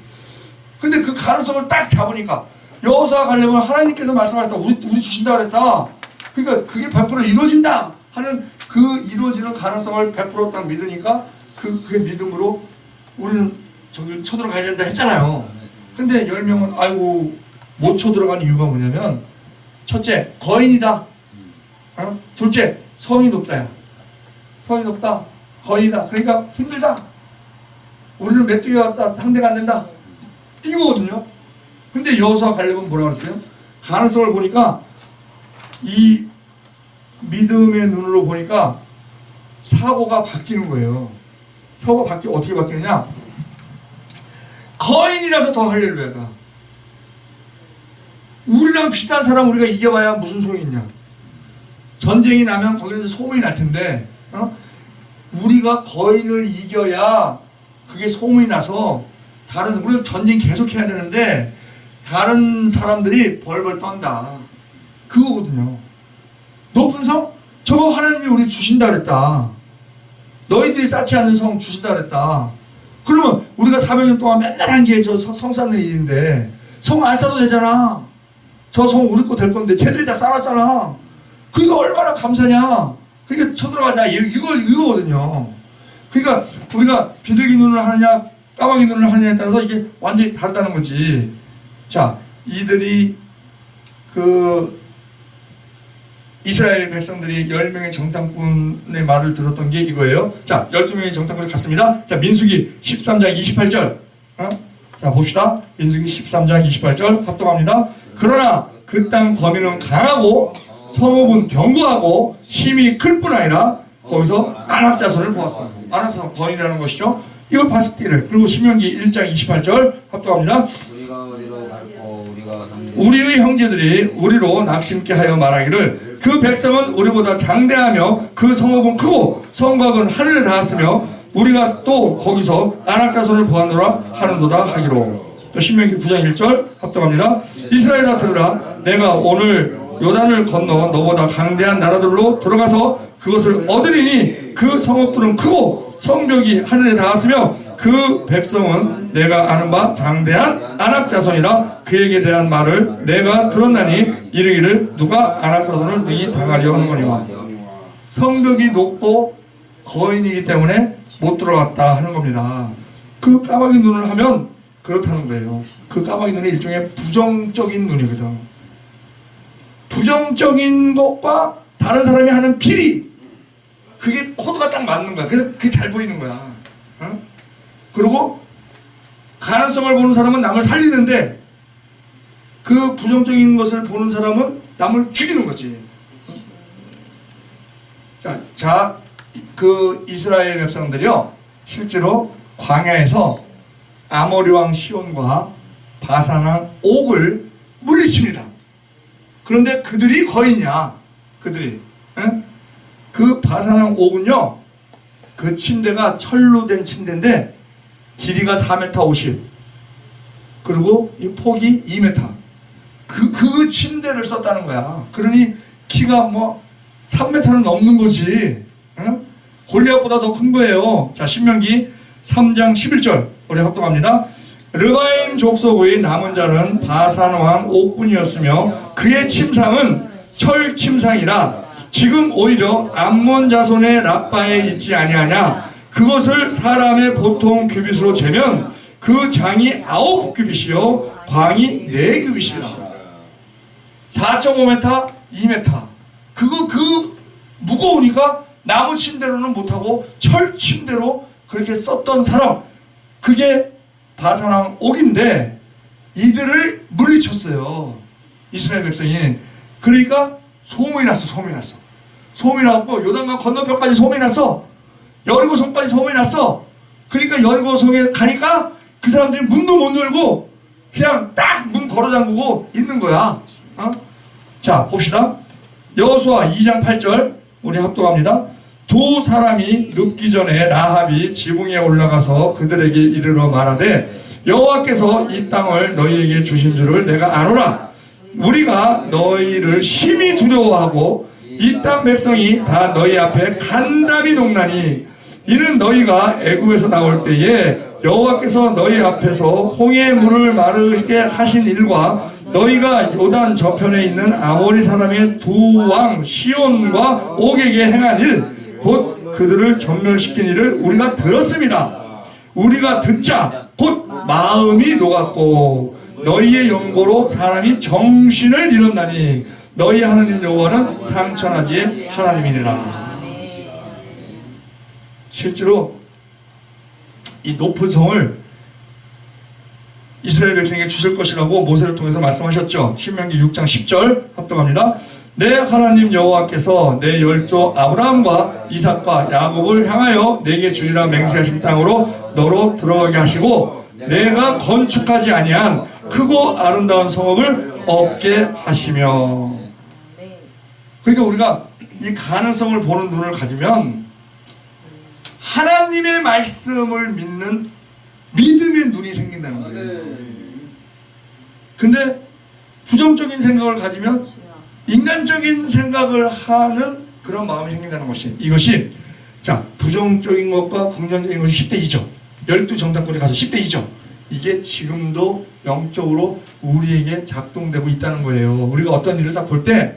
근데 그 가능성을 딱 잡으니까 여호수아 갈렙은 하나님께서 말씀하셨다. 우리 주신다 그랬다. 그러니까 그게 100% 이루어진다 하는 그 이루어지는 가능성을 100% 딱 믿으니까 그게 믿음으로 우리는 저기 쳐들어가야 된다 했잖아요. 근데 10명은 아이고 못 쳐들어간 이유가 뭐냐면 첫째 거인이다. 둘째 성이 높다야. 성이 높다. 거인이다. 그러니까 힘들다. 우리는 메뚜기 왔다. 상대가 안 된다. 이거거든요. 근데 여호수아 갈렙은 뭐라고 그랬어요? 가능성을 보니까 이 믿음의 눈으로 보니까 사고가 바뀌는 거예요. 사고가 어떻게 바뀌느냐? 거인이라서 더 할렐루야다. 우리랑 비슷한 사람 우리가 이겨봐야 무슨 소용이 있냐? 전쟁이 나면 거기서 소문이 날 텐데, 우리가 거인을 이겨야 그게 소문이 나서 우리가 전쟁 계속해야 되는데 다른 사람들이 벌벌 떤다. 그거거든요. 높은 성? 저거 하나님이 우리 주신다 그랬다. 너희들이 쌓지 않는 성 주신다 그랬다. 그러면 우리가 400년 동안 맨날 한 게 저 성 쌓는 일인데 성 안 쌓아도 되잖아. 저 성 우리 거 될 건데 쟤들이 다 쌓았잖아. 그게 얼마나 감사냐. 그게 쳐들어가냐. 이거거든요. 그러니까 우리가 비둘기 눈을 하느냐 까마귀 눈을 하느냐에 따라서 이게 완전히 다르다는 거지. 자, 이들이 그 이스라엘 백성들이 10명의 정탐꾼의 말을 들었던 게 이거예요. 자, 12명의 정탐꾼이 갔습니다. 자, 민수기 13장 28절. 자, 봅시다. 민수기 13장 28절 합독합니다. 그러나 그 땅 범인은 강하고 성읍은 견고하고 힘이 클 뿐 아니라 거기서 아낙 자손을 보았습니다. 아낙 자손 거인이라는 것이죠. 이걸 봤을 때 이래. 그리고 신명기 1장 28절 합독합니다. 우리가 어디로 갈고 우리가 우리의 형제들이 우리로 낙심케 하여 말하기를 그 백성은 우리보다 장대하며 그 성읍은 크고 성곽은 하늘에 닿았으며 우리가 또 거기서 아낙 자손을 보았노라 하는도다 하기로. 또 신명기 9장 1절 합독합니다. 이스라엘아 들으라. 내가 오늘 요단을 건너 너보다 강대한 나라들로 들어가서 그것을 얻으리니 그 성읍들은 크고 성벽이 하늘에 닿았으며 그 백성은 내가 아는 바 장대한 아낙 자손이라. 그에게 대한 말을 내가 들었나니 이르기를 누가 아낙 자손을 능히 당하려 하거니와. 성벽이 높고 거인이기 때문에 못 들어갔다 하는 겁니다. 그 까마귀 눈을 하면 그렇다는 거예요. 그 까마귀 눈이 일종의 부정적인 눈이거든. 부정적인 것과 다른 사람이 하는 비리, 그게 코드가 딱 맞는 거야. 그래서 그게 잘 보이는 거야. 어? 그리고 가능성을 보는 사람은 남을 살리는데 그 부정적인 것을 보는 사람은 남을 죽이는 거지. 자, 그 이스라엘 백성들이요, 실제로 광야에서 아모리 왕 시온과 바산 왕 옥을 물리칩니다. 그런데 그들이 거인이야. 그들이. 에? 그 바산 왕 옥은요, 그 침대가 철로 된 침대인데 길이가 4m 50, 그리고 이 폭이 2m. 그 침대를 썼다는 거야. 그러니 키가 뭐 3m는 넘는 거지. 응? 골리앗보다 더 큰 거예요. 자, 신명기 3장 11절 우리 합독합니다. 르바임 족속의 남은 자는 바산 왕 옥뿐이었으며 그의 침상은 철 침상이라. 지금 오히려 암몬 자손의 라빠에 있지 아니하냐. 그것을 사람의 보통 규빗으로 재면 그 장이 9규빗이요 광이 4규빗이라. 4.5m, 2m. 그 무거우니까 나무 침대로는 못하고 철 침대로 그렇게 썼던 사람, 그게 바산왕 옥인데 이들을 물리쳤어요, 이스라엘 백성이. 그러니까 소문이 났어. 소문이 났고 요단강 건너편까지 소문이 났어. 여리고성까지 소문이 났어. 그러니까 여리고성에 가니까 그 사람들이 문도 못 열고 그냥 딱 문 걸어 잠그고 있는 거야. 자, 봅시다. 여호수아 2장 8절 우리 합독합니다. 두 사람이 눕기 전에 라합이 지붕에 올라가서 그들에게 이르러 말하되 여호와께서 이 땅을 너희에게 주신 줄을 내가 아노라. 우리가 너희를 심히 두려워하고 이 땅 백성이 다 너희 앞에 간담이 녹나니 이는 너희가 애굽에서 나올 때에 여호와께서 너희 앞에서 홍해 물을 마르게 하신 일과 너희가 요단 저편에 있는 아모리 사람의 두 왕 시온과 옥에게 행한 일, 곧 그들을 전멸시킨 일을 우리가 들었습니다. 우리가 듣자 곧 마음이 녹았고 너희의 연고로 사람이 정신을 잃었나니 너희 하나님 여호와는 상천하지의 하나님이니라. 실제로 이 높은 성을 이스라엘 백성에게 주실 것이라고 모세를 통해서 말씀하셨죠. 신명기 6장 10절 합독합니다. 내 하나님 여호와께서 내 열조 아브라함과 이삭과 야곱을 향하여 내게 주리라 맹세하신 땅으로 너로 들어가게 하시고 내가 건축하지 아니한 크고 아름다운 성읍을 얻게 하시며. 그러니까 우리가 이 가능성을 보는 눈을 가지면 하나님의 말씀을 믿는 믿음의 눈이 생긴다는 거예요. 근데 부정적인 생각을 가지면 인간적인 생각을 하는 그런 마음이 생긴다는 것이, 이것이 자, 부정적인 것과 긍정적인 것이 10대 2죠. 12정당권에 가서 10대 2죠. 이게 지금도 영적으로 우리에게 작동되고 있다는 거예요. 우리가 어떤 일을 딱 볼 때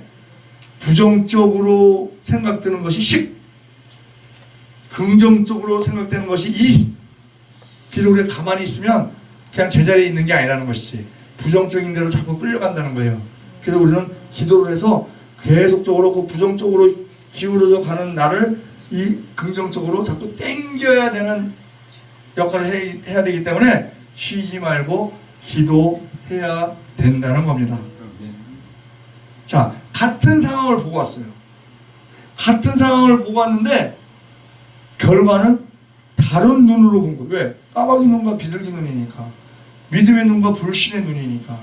부정적으로 생각되는 것이 10, 긍정적으로 생각되는 것이 2. 우리가 가만히 있으면 그냥 제자리에 있는 게 아니라는 것이지. 부정적인 대로 자꾸 끌려간다는 거예요. 그래서 우리는 기도를 해서 계속적으로 그 부정적으로 기울어져 가는 나를 이 긍정적으로 자꾸 땡겨야 되는 역할을 해야 되기 때문에 쉬지 말고 기도해야 된다는 겁니다. 자, 같은 상황을 보고 왔어요. 같은 상황을 보고 왔는데 결과는 다른 눈으로 본 거예요. 왜? 까마귀 눈과 비둘기 눈이니까. 믿음의 눈과 불신의 눈이니까.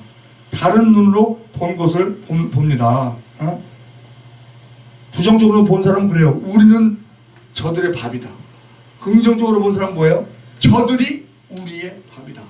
다른 눈으로 본 것을 봅니다. 어? 부정적으로 본 사람은 그래요. 우리는 저들의 밥이다. 긍정적으로 본 사람은 뭐예요? 저들이 우리의 밥이다.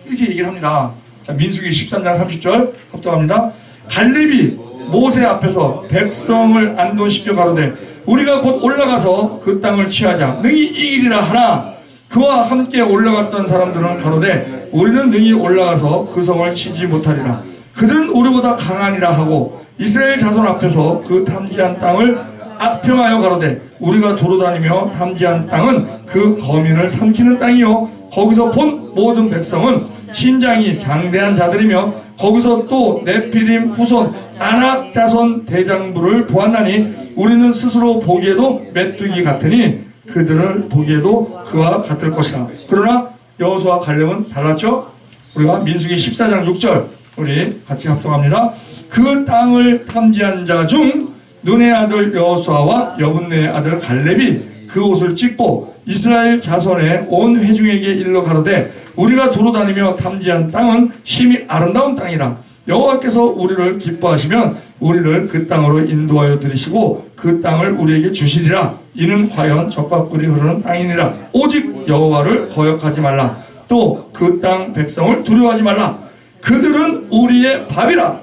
이렇게 얘기를 합니다. 자, 민수기 13장 30절 합독합니다. 갈렙이 모세 앞에서 백성을 안도시켜 가로되 우리가 곧 올라가서 그 땅을 취하자 능히 이기리라 하나 그와 함께 올라갔던 사람들은 가로되 우리는 능히 올라가서 그 성을 치지 못하리라. 그들은 우리보다 강하니라 하고 이스라엘 자손 앞에서 그 탐지한 땅을 악평하여 가로되 우리가 도로다니며 탐지한 땅은 그 거민을 삼키는 땅이요 거기서 본 모든 백성은 신장이 장대한 자들이며 거기서 또 네피림 후손 아낙 자손 대장부를 보았나니 우리는 스스로 보기에도 메뚜기 같으니 그들을 보기에도 그와 같을 것이라. 그러나 여호수아와 갈렙은 달랐죠. 우리가 민수기 14장 6절 우리 같이 합독합니다. 그 땅을 탐지한 자 중 눈의 아들 여호수아와 여분네의 아들 갈렙이 그 옷을 찢고 이스라엘 자손의 온 회중에게 일러 가로되 우리가 도로다니며 탐지한 땅은 심히 아름다운 땅이라. 여호와께서 우리를 기뻐하시면 우리를 그 땅으로 인도하여 들이시고 그 땅을 우리에게 주시리라. 이는 과연 젖과 꿀이 흐르는 땅이니라. 오직 여호와를 거역하지 말라. 또 그 땅 백성을 두려워하지 말라. 그들은 우리의 밥이라.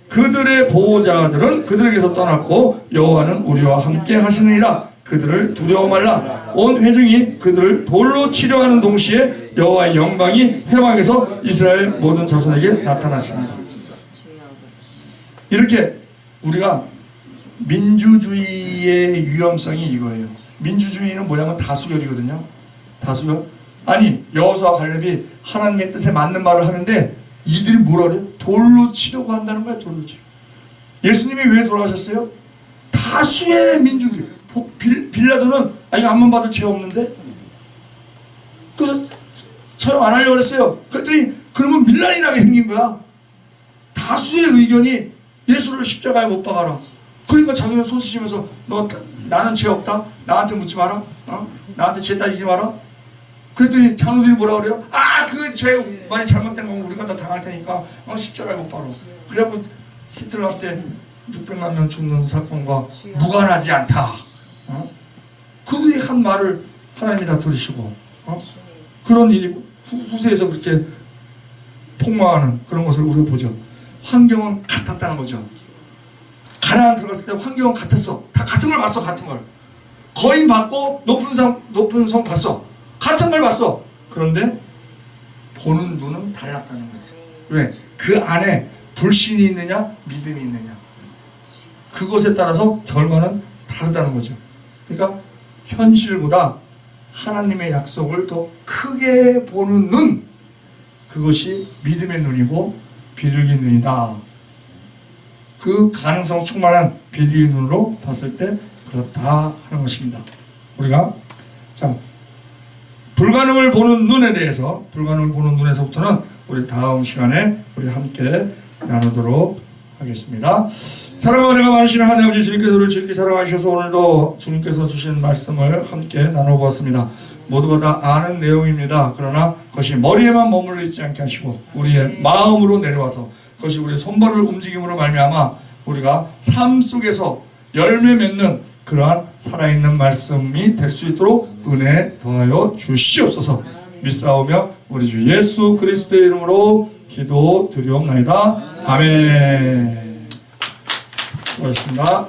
그들의 보호자들은 그들에게서 떠났고 여호와는 우리와 함께 하시느니라. 그들을 두려워 말라. 온 회중이 그들을 돌로 치려하는 동시에 여호와의 영광이 회막에서 이스라엘 모든 자손에게 나타났습니다. 이렇게 우리가 민주주의의 위험성이 이거예요. 민주주의는 뭐냐면 다수결이거든요. 다수결. 아니 여호수아와 갈렙이 하나님의 뜻에 맞는 말을 하는데 이들이 뭐라 그래요? 돌로 치려고 한다는 거야. 돌로 치려. 예수님이 왜 돌아가셨어요? 다수의 민중들. 빌라도는 이거 안만 봐도 죄 없는데? 그래서 처형 안 하려고 그랬어요. 그랬더니 그러면 밀란이 나게 생긴 거야. 다수의 의견이 예수를 십자가에 못 박아라. 그러니까 자기는 손 씻으면서 나는 죄 없다. 나한테 묻지 마라. 나한테 죄 따지지 마라. 그랬더니 장로들이 뭐라 그래요? 그 죄 많이 잘못된 건 우리가 다 당할 테니까 십자가에 못 박아. 그래갖고 히틀러 때 600만 명 죽는 사건과 무관하지 않다. 그들이 한 말을 하나님이 다 들으시고 그런 일이 후세에서 그렇게 폭망하는 그런 것을 우리가 보죠. 환경은 같았다는 거죠. 가나안 들어갔을 때 환경은 같았어. 다 같은 걸 봤어. 같은 걸. 거인 봤고 높은 성 봤어. 같은 걸 봤어. 그런데 보는 눈은 달랐다는 거지. 왜? 그 안에 불신이 있느냐 믿음이 있느냐 그것에 따라서 결과는 다르다는 거죠. 그러니까 현실보다 하나님의 약속을 더 크게 보는 눈, 그것이 믿음의 눈이고 비둘기 눈이다. 그 가능성 충만한 비둘기 눈으로 봤을 때 그렇다 하는 것입니다. 우리가 자 불가능을 보는 눈에 대해서 불가능을 보는 눈에서부터는 우리 다음 시간에 우리 함께 나누도록 하겠습니다. 사랑과 은혜가 많으신 하나님 아버지 주님께서 우리를 즐기 사랑하셔서 오늘도 주님께서 주신 말씀을 함께 나눠보았습니다. 모두가 다 아는 내용입니다. 그러나 그것이 머리에만 머물러 있지 않게 하시고 우리의 마음으로 내려와서 그것이 우리의 손발을 움직임으로 말미암아 우리가 삶 속에서 열매 맺는 그러한 살아있는 말씀이 될 수 있도록 은혜 더하여 주시옵소서. 믿사오며 우리 주 예수 그리스도의 이름으로 기도 드리옵나이다. 아멘. 수고하셨습니다.